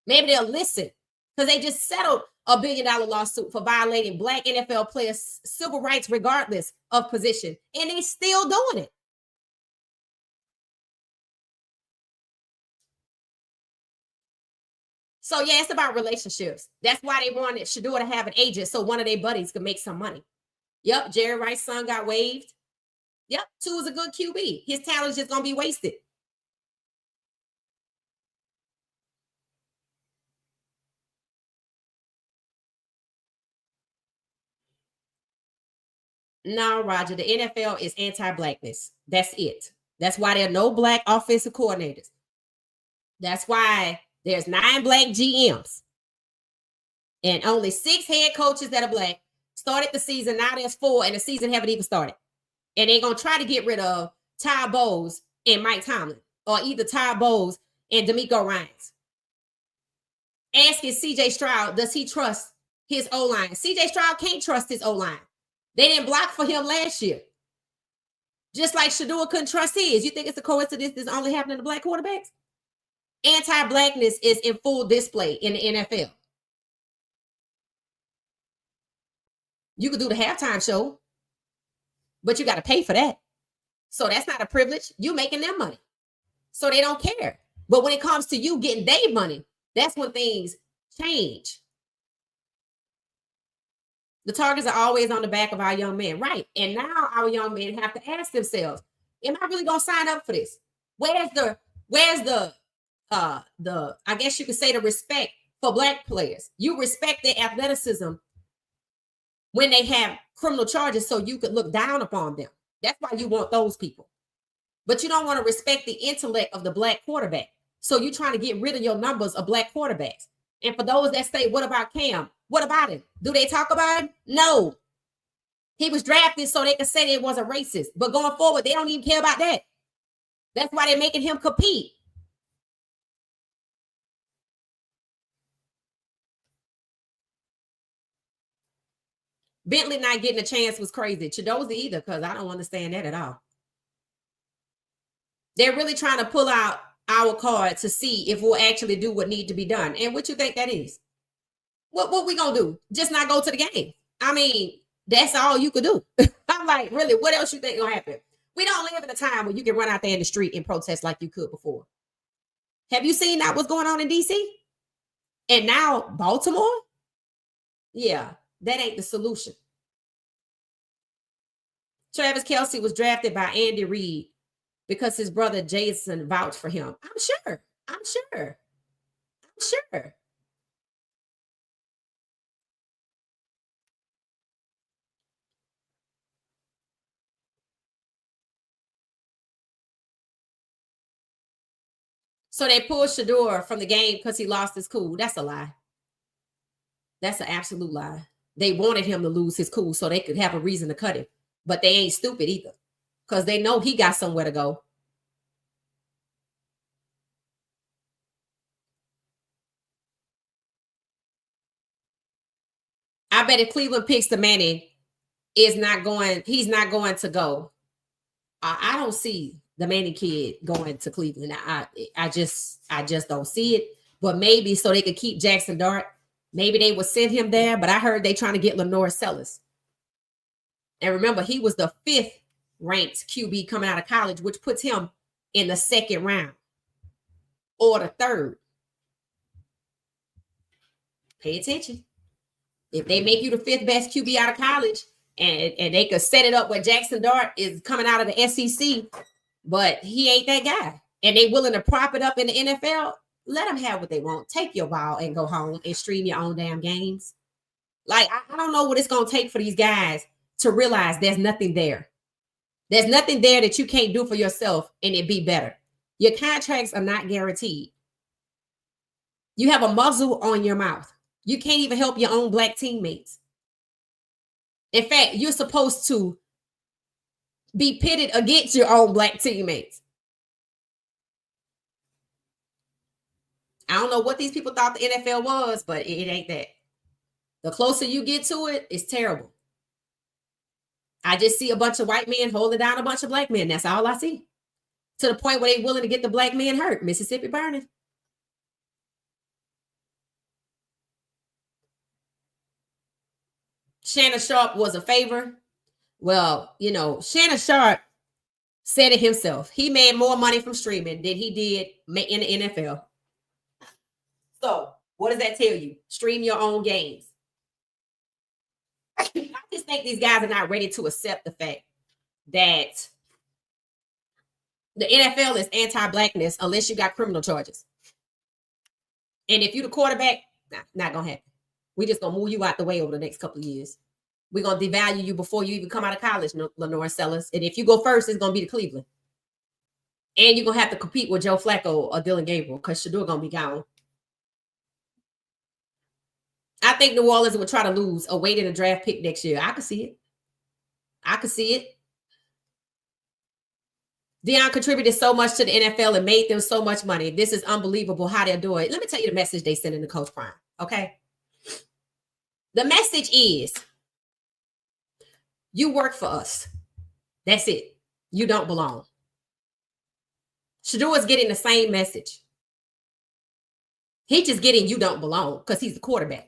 Maybe they'll listen because they just settled a $1 billion lawsuit for violating black NFL players' civil rights regardless of position. And they still doing it. So yeah, it's about relationships. That's why they wanted Shador to have an agent so one of their buddies could make some money. Yep, Jerry Rice's son got waived. Yep, 2 is a good QB. His talent is just gonna be wasted. No, Roger, the NFL is anti-blackness. That's it. That's why there are no black offensive coordinators. That's why there's 9 black GMs and only 6 head coaches that are black. Started the season, now there's 4, and the season haven't even started. And they're going to try to get rid of Ty Bowles and Mike Tomlin, or either Ty Bowles and D'Amico Ryans. Asking CJ Stroud, does he trust his O-line? CJ Stroud can't trust his O-line. They didn't block for him last year. Just like Shador couldn't trust his. You think it's a coincidence this only happening to black quarterbacks? Anti-blackness is in full display in the NFL. You could do the halftime show, but you got to pay for that. So that's not a privilege. You making them money. So they don't care. But when it comes to you getting their money, that's when things change. The targets are always on the back of our young men, right? And now our young men have to ask themselves, am I really going to sign up for this? Where's the I guess you could say the respect for black players? You respect their athleticism when they have criminal charges so you could look down upon them. That's why you want those people. But you don't want to respect the intellect of the black quarterback. So you're trying to get rid of your numbers of black quarterbacks. And for those that say, what about Cam? What about him? Do they talk about him? No. He was drafted so they could say they wasn't racist. But going forward, they don't even care about that. That's why they're making him compete. Bentley not getting a chance was crazy. Chidozie either, because I don't understand that at all. They're really trying to pull out our card to see if we'll actually do what need to be done. And what you think that is? What we gonna do? Just not go to the game? I mean, that's all you could do. I'm like, really, what else you think gonna happen? We don't live in a time where you can run out there in the street and protest like you could before. Have you seen that what's going on in DC? And now Baltimore? Yeah, that ain't the solution. Travis Kelce was drafted by Andy Reid because his brother Jason vouched for him. I'm sure. I'm sure. I'm sure. So they pulled Shador from the game because he lost his cool. That's a lie. That's an absolute lie. They wanted him to lose his cool so they could have a reason to cut him. But they ain't stupid either because they know he got somewhere to go. I bet if Cleveland picks the Manning, he's not going to go. I don't see the Manning kid going to Cleveland. I just don't see it. But maybe so they could keep Jackson Dart. Maybe they would send him there. But I heard they trying to get Lenore Sellers. And remember, he was the 5th ranked QB coming out of college, which puts him in the 2nd round or the 3rd. Pay attention. If they make you the 5th best QB out of college, and they could set it up where Jackson Dart is coming out of the SEC, but he ain't that guy, and they willing to prop it up in the NFL, let them have what they want. Take your ball and go home and stream your own damn games. Like, I don't know what it's going to take for these guys to realize there's nothing there. There's nothing there that you can't do for yourself and it be better. Your contracts are not guaranteed. You have a muzzle on your mouth. You can't even help your own black teammates. In fact, you're supposed to be pitted against your own black teammates. I don't know what these people thought the NFL was, but it ain't that. The closer you get to it, it's terrible. I just see a bunch of white men holding down a bunch of black men. That's all I see. To the point where they're willing to get the black men hurt. Mississippi burning. Shannon Sharp was a favor. Well, Shannon Sharp said it himself. He made more money from streaming than he did in the NFL. So, what does that tell you? Stream your own games. I just think these guys are not ready to accept the fact that the NFL is anti-blackness unless you got criminal charges. And if you're the quarterback, not going to happen. We just going to move you out the way over the next couple of years. We're going to devalue you before you even come out of college, Lenore Sellers. And if you go first, it's going to be the Cleveland. And you're going to have to compete with Joe Flacco or Dylan Gabriel because Shador going to be gone. I think New Orleans would try to lose a weight in a draft pick next year. I could see it. I could see it. Deion contributed so much to the NFL and made them so much money. This is unbelievable how they're doing it. Let me tell you the message they sent in to Coach Prime, okay? The message is, you work for us. That's it. You don't belong. Shador is getting the same message. He's just getting you don't belong because he's the quarterback.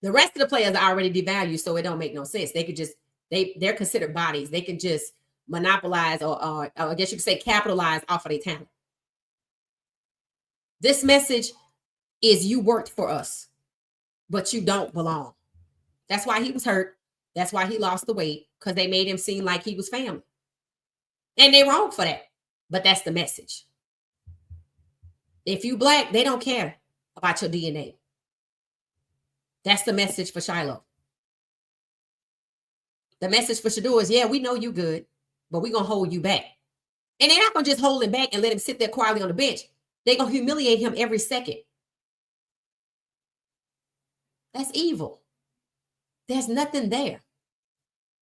The rest of the players are already devalued, so it don't make no sense. They could just, they're considered bodies. They can just monopolize or I guess you could say capitalize off of their talent. This message is you worked for us, but you don't belong. That's why he was hurt. That's why he lost the weight, because they made him seem like he was family. And they're wrong for that. But that's the message. If you black, they don't care about your DNA. That's the message for Shilo. The message for Shador is, yeah, we know you good, but we're going to hold you back. And they're not going to just hold him back and let him sit there quietly on the bench. They're going to humiliate him every second. That's evil. There's nothing there.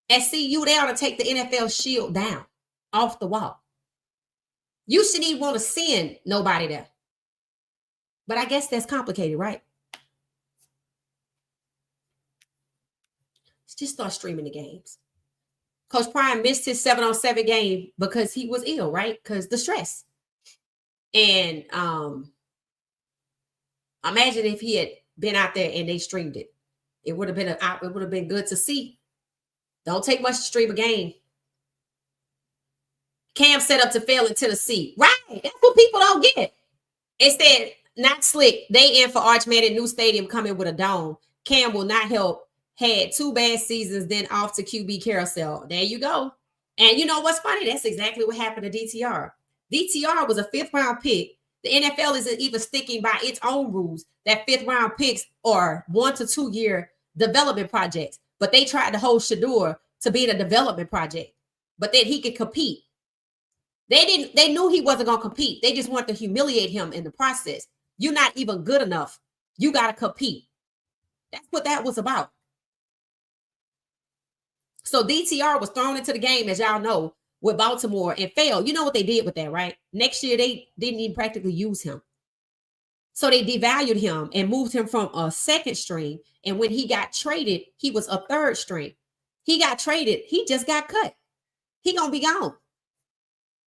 At CU, they ought to take the NFL shield down off the wall. You shouldn't even want to send nobody there. But I guess that's complicated, right? Just start streaming the games. Coach Prime missed his 7-on-7 game because he was ill, right? Because the stress. And imagine if he had been out there and they streamed it. It would have been good to see. Don't take much to stream a game. Cam set up to fail in Tennessee. Right. That's what people don't get. Instead, not slick. They in for Arch Manning, new stadium coming with a dome. Cam will not help. Had 2 bad seasons, then off to QB carousel. There you go. And you know what's funny? That's exactly what happened to DTR. DTR was a 5th round pick. The NFL isn't even sticking by its own rules that 5th round picks are 1 to 2 year development projects. But they tried to hold Shedeur to be in a development project. But then he could compete. They knew he wasn't going to compete. They just wanted to humiliate him in the process. You're not even good enough. You got to compete. That's what that was about. So DTR was thrown into the game, as y'all know, with Baltimore and failed. You know what they did with that, right? Next year, they didn't even practically use him. So they devalued him and moved him from a 2nd string. And when he got traded, he was a 3rd string. He got traded. He just got cut. He going to be gone.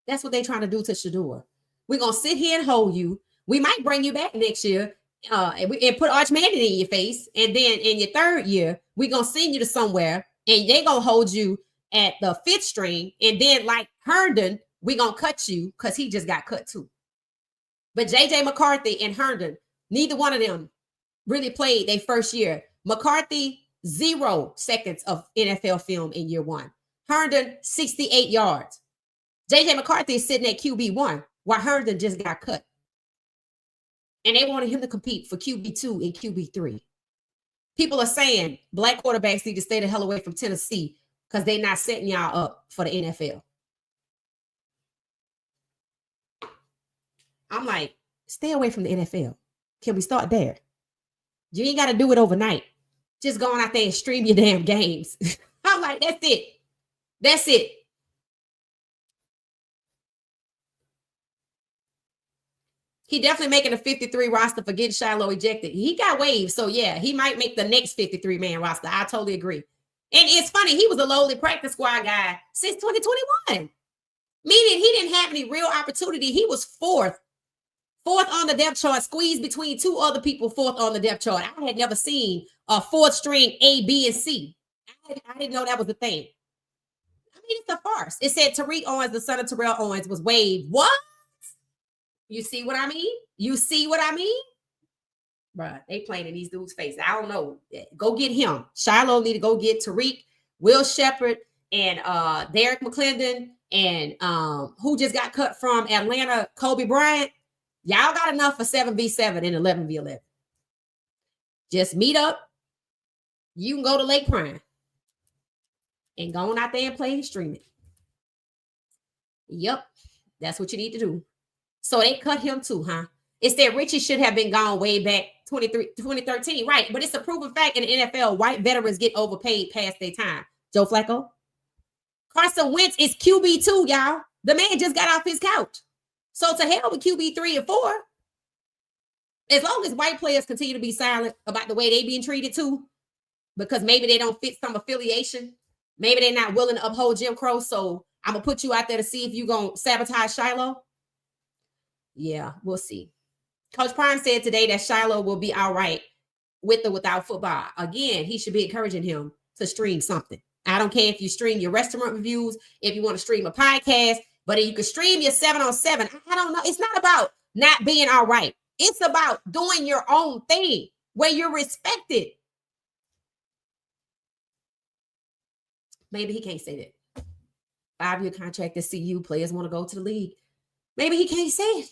That's what they're trying to do to Shedeur. We're going to sit here and hold you. We might bring you back next year and put Arch Manning in your face. And then in your 3rd year, we're going to send you to somewhere. And they're going to hold you at the 5th string. And then like Herndon, we're going to cut you because he just got cut too. But J.J. McCarthy and Herndon, neither one of them really played their first year. McCarthy, 0 seconds of NFL film in year 1. Herndon, 68 yards. J.J. McCarthy is sitting at QB1 while Herndon just got cut. And they wanted him to compete for QB2 and QB3. People are saying black quarterbacks need to stay the hell away from Tennessee because they're not setting y'all up for the NFL. I'm like, stay away from the NFL. Can we start there? You ain't got to do it overnight. Just going out there and stream your damn games. I'm like, that's it. That's it. He definitely making a 53 roster for getting Shilo ejected. He got waived. So, yeah, he might make the next 53-man roster. I totally agree. And it's funny. He was a lowly practice squad guy since 2021. Meaning he didn't have any real opportunity. He was 4th on the depth chart, squeezed between 2 other people, 4th on the depth chart. I had never seen a 4th string A, B, and C. I didn't know that was a thing. I mean, it's a farce. It said Tariq Owens, the son of Terrell Owens, was waived. What? You see what I mean? You see what I mean? Bruh, they playing in these dudes' faces. I don't know. Go get him. Shilo need to go get Tariq, Will Shepherd, and Derek McClendon, and who just got cut from Atlanta, Kobe Bryant. Y'all got enough for 7v7 and 11v11. Just meet up. You can go to Lake Prime and go on out there and play and stream it. Yep, that's what you need to do. So they cut him too, huh? It's that Richie should have been gone way back 2013, right? But it's a proven fact in the NFL, white veterans get overpaid past their time. Joe Flacco. Carson Wentz is QB2, y'all. The man just got off his couch. So to hell with QB3 and 4. As long as white players continue to be silent about the way they being treated too, because maybe they don't fit some affiliation. Maybe they're not willing to uphold Jim Crow. So I'm going to put you out there to see if you're going to sabotage Shilo. Yeah, we'll see. Coach Prime said today that Shilo will be all right with or without football. Again, he should be encouraging him to stream something. I don't care if you stream your restaurant reviews, if you want to stream a podcast, but if you can stream your 7-on-7. I don't know. It's not about not being all right. It's about doing your own thing where you're respected. Maybe he can't say that. 5-year contract to CU, players want to go to the league. Maybe he can't say it.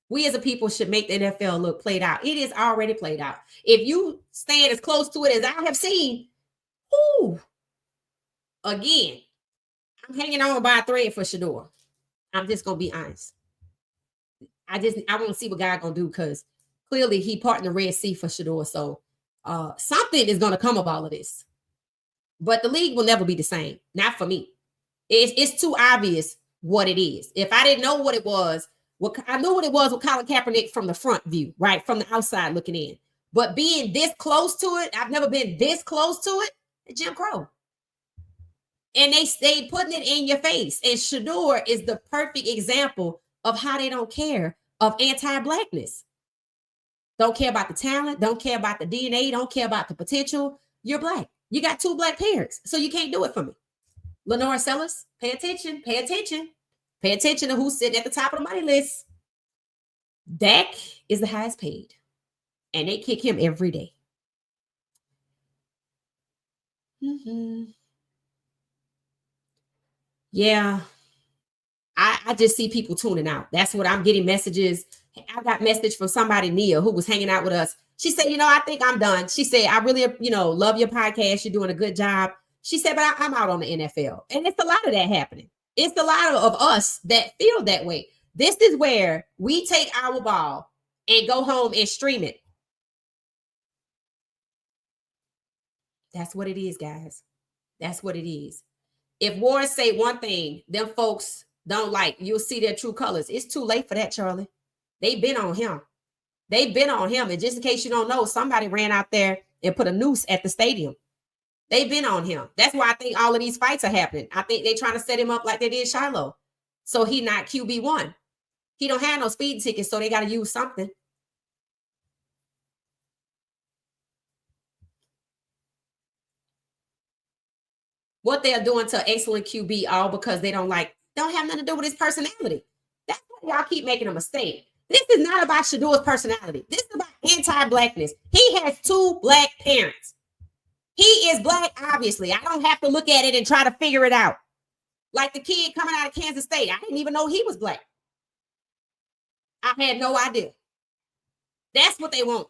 We as a people should make the NFL look played out. It is already played out. If you stand as close to it as I have seen, again, I'm hanging on by a thread for Shedeur. I'm just going to be honest. I want to see what God going to do because clearly he parted the Red Sea for Shedeur. So something is going to come of all of this. But the league will never be the same. Not for me. It's too obvious what it is. If I didn't know what it was, I knew what it was with Colin Kaepernick from the front view, right? From the outside looking in. But being this close to it, I've never been this close to it. Jim Crow. And they stay putting it in your face. And Shador is the perfect example of how they don't care of anti-blackness. Don't care about the talent, don't care about the DNA, don't care about the potential. You're black. You got 2 black parents, so you can't do it for me. Lenora Sellers, pay attention, pay attention. Pay attention to who's sitting at the top of the money list. Dak is the highest paid, and they kick him every day. Yeah, I just see people tuning out. That's what I'm getting messages. I got message from somebody, Nia, who was hanging out with us. She said, I think I'm done. She said, I really, love your podcast. You're doing a good job. She said, but I'm out on the NFL. And it's a lot of that happening. It's a lot of us that feel that way. This is where we take our ball and go home and stream it. That's what it is, guys. That's what it is. If Warren say one thing, them folks don't like, you'll see their true colors. It's too late for that, Charlie. They've been on him. They've been on him. And just in case you don't know, somebody ran out there and put a noose at the stadium. They've been on him. That's why I think all of these fights are happening. I think they're trying to set him up like they did Shilo. So he not QB1. He don't have no speeding tickets, so they got to use something. What they're doing to excellent QB, all because they don't have nothing to do with his personality. That's why y'all keep making a mistake. This is not about Shador's personality. This is about anti-blackness. He has 2 black parents. He is black, obviously. I don't have to look at it and try to figure it out. Like the kid coming out of Kansas State. I didn't even know he was black. I had no idea. That's what they want.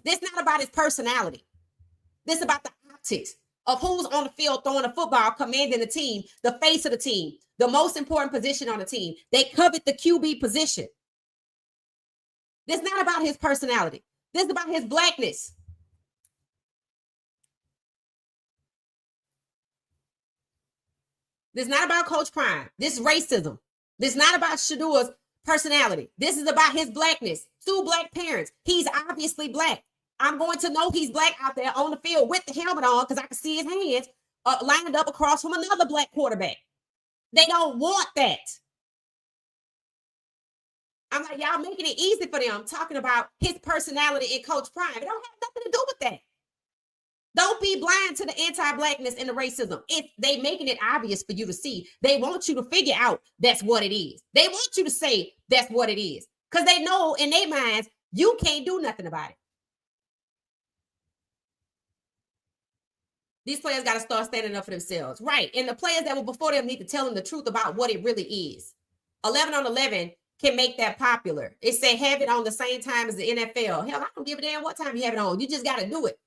This is not about his personality. This is about the optics of who's on the field throwing the football, commanding the team, the face of the team, the most important position on the team. They covet the QB position. This is not about his personality. This is about his blackness. This is not about Coach Prime. This is racism. This is not about Shador's personality. This is about his blackness. 2 black parents. He's obviously black. I'm going to know he's black out there on the field with the helmet on because I can see his hands lined up across from another black quarterback. They don't want that. I'm like, y'all making it easy for them, talking about his personality and Coach Prime. It don't have nothing to do with that. Don't be blind to the anti-blackness and the racism. If they making it obvious for you to see, they want you to figure out that's what it is. They want you to say that's what it is because they know in their minds you can't do nothing about it. These players got to start standing up for themselves. Right. And the players that were before them need to tell them the truth about what it really is. 11 on 11 can make that popular. It said have it on the same time as the NFL. Hell, I don't give a damn what time you have it on. You just got to do it.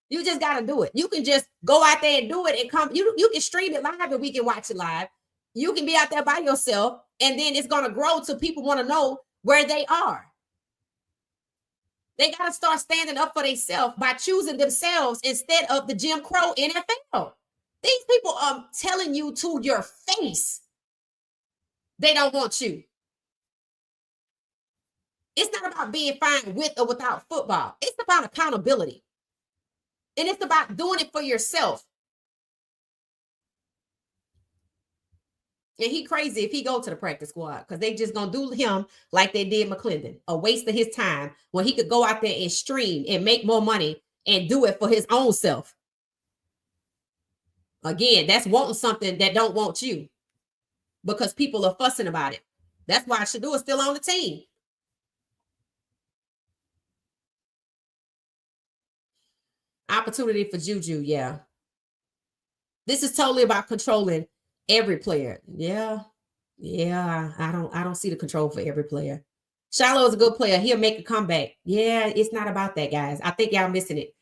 You just got to do it. You can just go out there and do it and come. You can stream it live and we can watch it live. You can be out there by yourself and then it's going to grow to people want to know where they are. They got to start standing up for themselves by choosing themselves instead of the Jim Crow NFL. These people are telling you to your face they don't want you. It's not about being fine with or without football. It's about accountability. And it's about doing it for yourself. And he crazy if he go to the practice squad because they just going to do him like they did McClendon, a waste of his time when he could go out there and stream and make more money and do it for his own self. Again, that's wanting something that don't want you because people are fussing about it. That's why Shador is still on the team. Opportunity for Juju, yeah. This is totally about controlling every player. Yeah. I don't see the control for every player. Shilo is a good player. He'll make a comeback. Yeah, it's not about that, guys. I think y'all missing it.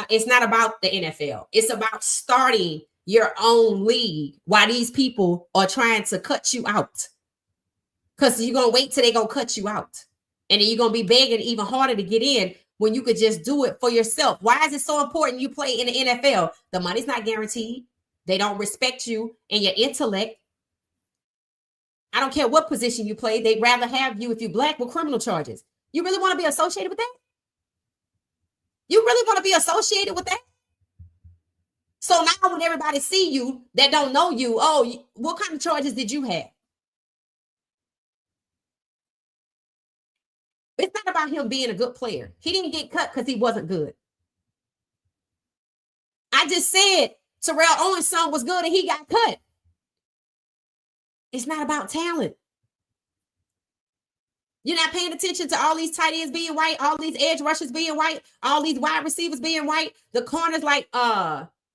It's not about the NFL. It's about starting your own league while these people are trying to cut you out. Because you're going to wait till they're going to cut you out. And then you're going to be begging even harder to get in when you could just do it for yourself. Why is it so important you play in the NFL? The money's not guaranteed. They don't respect you and your intellect. I don't care what position you play. They'd rather have you if you're black with criminal charges. You really want to be associated with that? You really want to be associated with that? So now when everybody see you that don't know you, oh, what kind of charges did you have? It's not about him being a good player. He didn't get cut because he wasn't good. I just said Terrell Owens' son was good and he got cut. It's not about talent. You're not paying attention to all these tight ends being white, all these edge rushers being white, all these wide receivers being white, the corners like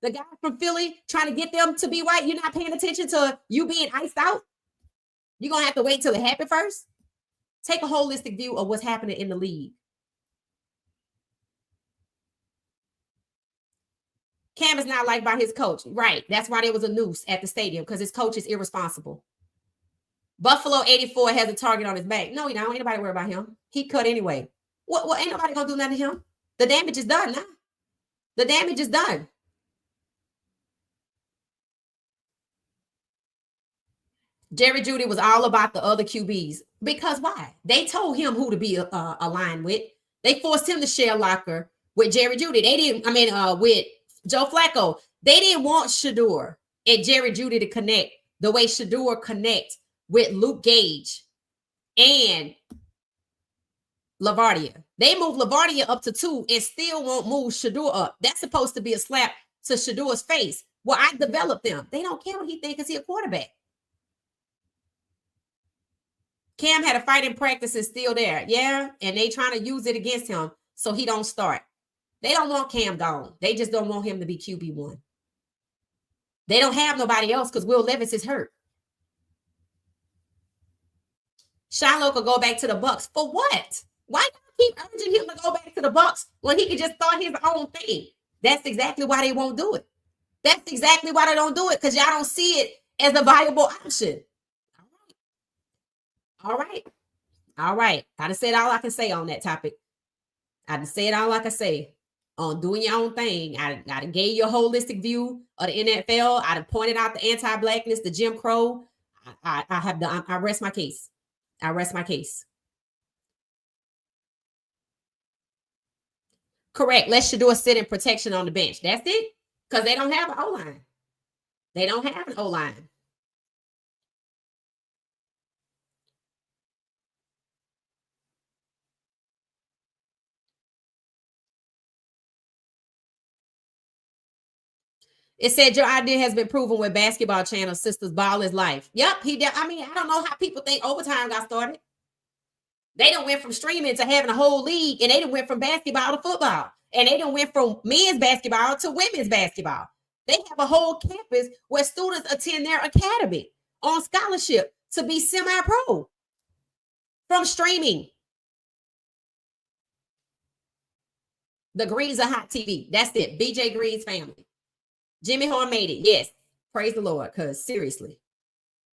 the guy from Philly trying to get them to be white. You're not paying attention to you being iced out. You're gonna have to wait till it happens first. Take a holistic view of what's happening in the league. Cam is not liked by his coach. Right. That's why there was a noose at the stadium, because his coach is irresponsible. Buffalo 84 has a target on his back. No, he don't. Ain't nobody worry about him. He cut anyway. What ain't nobody gonna do nothing to him. The damage is done now. The damage is done. Jerry Jeudy was all about the other QBs. Because why? They told him who to be aligned with. They forced him to share locker with Jerry Jeudy. They didn't, with Joe Flacco. They didn't want Shedeur and Jerry Jeudy to connect the way Shedeur connect with Luke Gage and LaVardia. They moved LaVardia up to 2 and still won't move Shedeur up. That's supposed to be a slap to Shadeur's face. Well, I developed them. They don't care what he thinks because he's a quarterback. Cam had a fight in practice and still there. Yeah, and they trying to use it against him so he don't start. They don't want Cam gone. They just don't want him to be QB1. They don't have nobody else because Will Levis is hurt. Shilo could go back to the Bucs. For what? Why do you keep urging him to go back to the Bucs when he could just start his own thing? That's exactly why they won't do it. That's exactly why they don't do it, because y'all don't see it as a viable option. All right. I done said all I can say on that topic. I done said all I can say on doing your own thing. I done gave you a holistic view of the NFL. I done pointed out the anti-blackness, the Jim Crow. I rest my case. I rest my case. Correct. Let Shedeur sit in protection on the bench. That's it. Because they don't have an O-line. They don't have an O-line. It said your idea has been proven with Basketball Channel. Sisters Ball is life. Yep, he did. I mean, I don't know how people think overtime got started. They done went from streaming to having a whole league, and they done went from basketball to football, and they done went from men's basketball to women's basketball. They have a whole campus where students attend their academy on scholarship to be semi-pro from streaming. The Greens are hot TV. That's it. BJ Green's family. Jimmy Horn made it. Yes. Praise the Lord. Because seriously,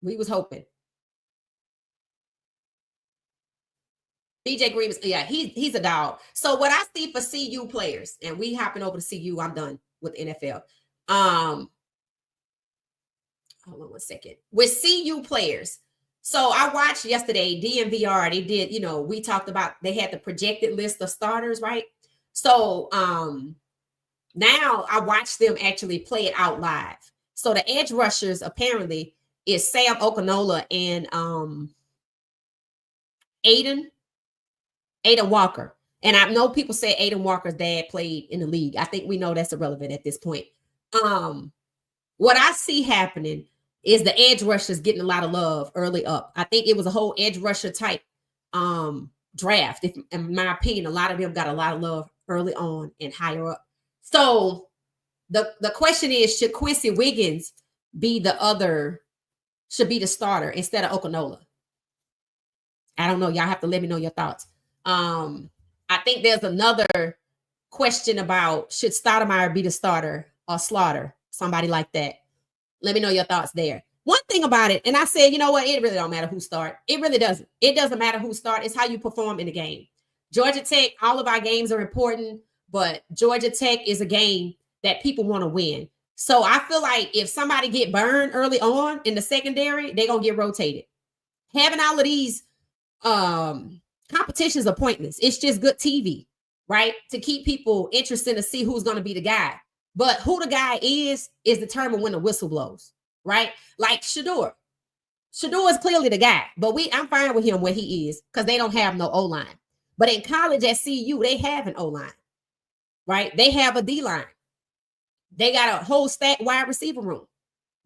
we was hoping. BJ Green is, yeah, he's a dog. So what I see for CU players, and we hopping over to CU, I'm done with NFL. Hold on one second. With CU players. So I watched yesterday, DNVR, they did, we talked about, they had the projected list of starters, right? So now I watched them actually play it out live. So the edge rushers apparently is Sam Okinola and Aiden Walker. And I know people say Aiden Walker's dad played in the league. I think we know that's irrelevant at this point. What I see happening is the edge rushers getting a lot of love early up. I think it was a whole edge rusher type draft. If, in my opinion, a lot of them got a lot of love early on and higher up. So the question is, should Quincy Wiggins be the starter instead of Okinola? I don't know. Y'all have to let me know your thoughts. I think there's another question about, should Stoudemire be the starter or Slaughter? Somebody like that. Let me know your thoughts there. One thing about it, and I said, you know what? It really don't matter who start. It really doesn't. It doesn't matter who start. It's how you perform in the game. Georgia Tech, all of our games are important, but Georgia Tech is a game that people want to win. So I feel like if somebody get burned early on in the secondary, they're going to get rotated. Having all of these competitions are pointless. It's just good TV, right? To keep people interested to see who's going to be the guy. But who the guy is determined when the whistle blows, right? Like Shador. Shador is clearly the guy, but I'm fine with him where he is because they don't have no O-line. But in college at CU, they have an O-line, right? They have a D-line. They got a whole stack wide receiver room.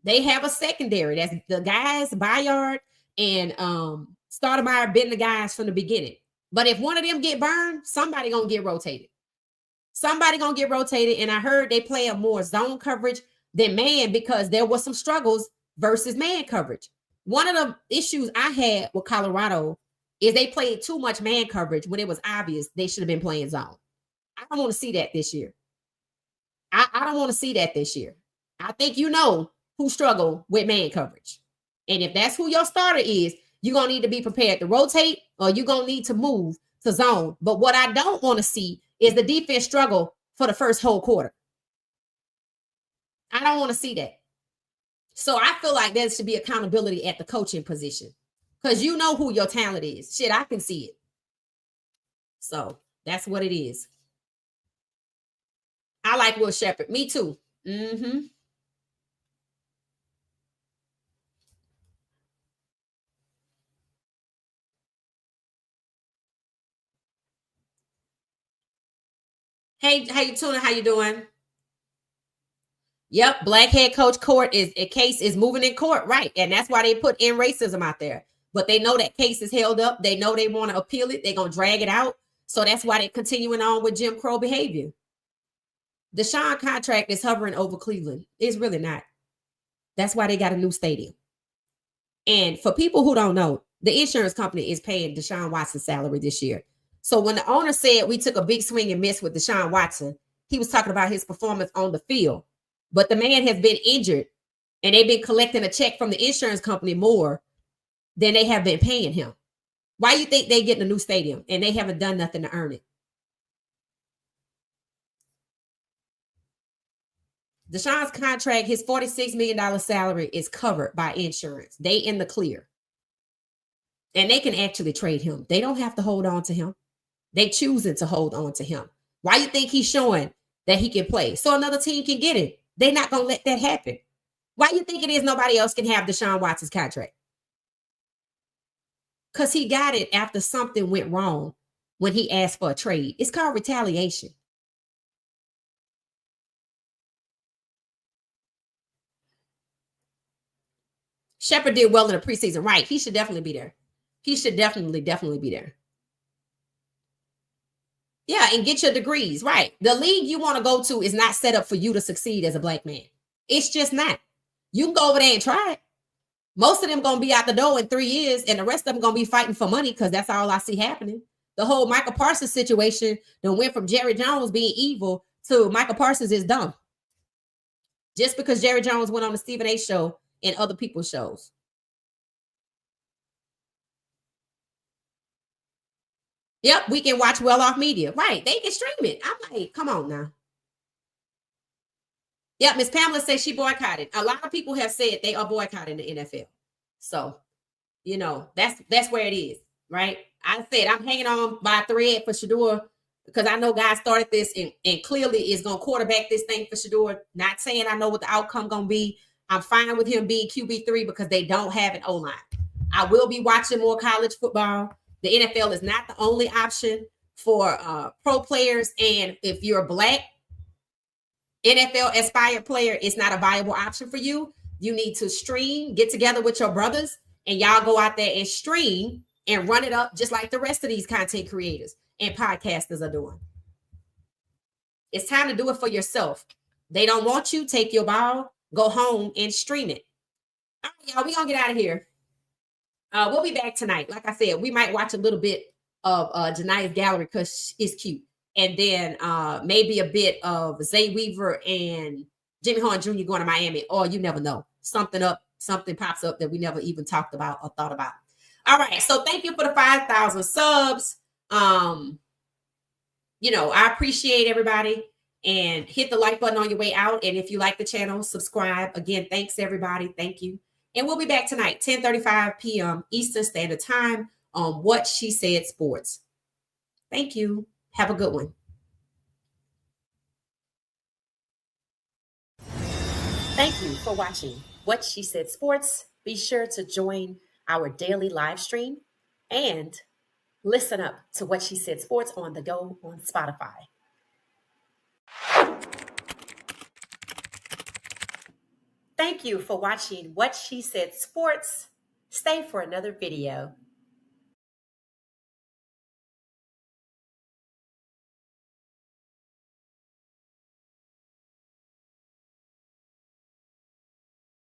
They have a secondary. That's the guys, Bayard and Stoudemire been the guys from the beginning. But if one of them get burned, somebody gonna get rotated. Somebody gonna get rotated. And I heard they play a more zone coverage than man because there was some struggles versus man coverage. One of the issues I had with Colorado is they played too much man coverage when it was obvious they should have been playing zone. I don't want to see that this year. I don't want to see that this year. I think you know who struggle with man coverage. And if that's who your starter is, you're going to need to be prepared to rotate or you're going to need to move to zone. But what I don't want to see is the defense struggle for the first whole quarter. I don't want to see that. So I feel like there should be accountability at the coaching position because you know who your talent is. Shit, I can see it. So that's what it is. I like Will Shepherd. Me too. Mm-hmm. Hey, you Tuna? How you doing? Yep, black head coach court is a case is moving in court, right? And that's why they put in racism out there. But they know that case is held up. They know they want to appeal it. They're gonna drag it out. So that's why they're continuing on with Jim Crow behavior. Deshaun contract is hovering over Cleveland. It's really not. That's why they got a new stadium. And for people who don't know, the insurance company is paying Deshaun Watson's salary this year. So when the owner said we took a big swing and miss with Deshaun Watson, he was talking about his performance on the field. But the man has been injured and they've been collecting a check from the insurance company more than they have been paying him. Why do you think they getting a new stadium and they haven't done nothing to earn it? Deshaun's contract, his $46 million salary is covered by insurance. They in the clear. And they can actually trade him. They don't have to hold on to him. They choosing to hold on to him. Why you think he's showing that he can play? So another team can get it. They're not going to let that happen. Why you think it is nobody else can have Deshaun Watson's contract? Because he got it after something went wrong when he asked for a trade. It's called retaliation. Shepard did well in the preseason. Right. He should definitely be there. He should definitely be there. Yeah, and get your degrees. Right. The league you want to go to is not set up for you to succeed as a black man. It's just not. You can go over there and try it. Most of them going to be out the door in 3 years, and the rest of them going to be fighting for money because that's all I see happening. The whole Michael Parsons situation that went from Jerry Jones being evil to Michael Parsons is dumb. Just because Jerry Jones went on the Stephen A. show and other people's shows. Yep, we can watch well off media. Right. They can stream it. I'm like, come on now. Yep, Miss Pamela says she boycotted. A lot of people have said they are boycotting the NFL. So, you know, that's where it is, right? I said I'm hanging on by a thread for Shador because I know guys started this and clearly is going to quarterback this thing for Shador. Not saying I know what the outcome going to be. I'm fine with him being QB3 because they don't have an O-line. I will be watching more college football. The NFL is not the only option for pro players. And if you're a black NFL aspired player, it's not a viable option for you. You need to stream, get together with your brothers, and y'all go out there and stream and run it up just like the rest of these content creators and podcasters are doing. It's time to do it for yourself. They don't want you. Take your ball, go home and stream it. All right, y'all, we're going to get out of here. We'll be back tonight. Like I said, we might watch a little bit of Jania's gallery because it's cute. And then maybe a bit of Zay Weaver and Jimmy Horn Jr. going to Miami. Or you never know. Something pops up that we never even talked about or thought about. All right. So thank you for the 5,000 subs. You know, I appreciate everybody. And hit the like button on your way out. And if you like the channel, subscribe. Again, thanks, everybody. Thank you. And we'll be back tonight, 10:35 p.m. Eastern Standard Time on What She Said Sports. Thank you. Have a good one. Thank you for watching What She Said Sports. Be sure to join our daily live stream and listen up to What She Said Sports on the go on Spotify. Thank you for watching What She Said Sports. Stay for another video.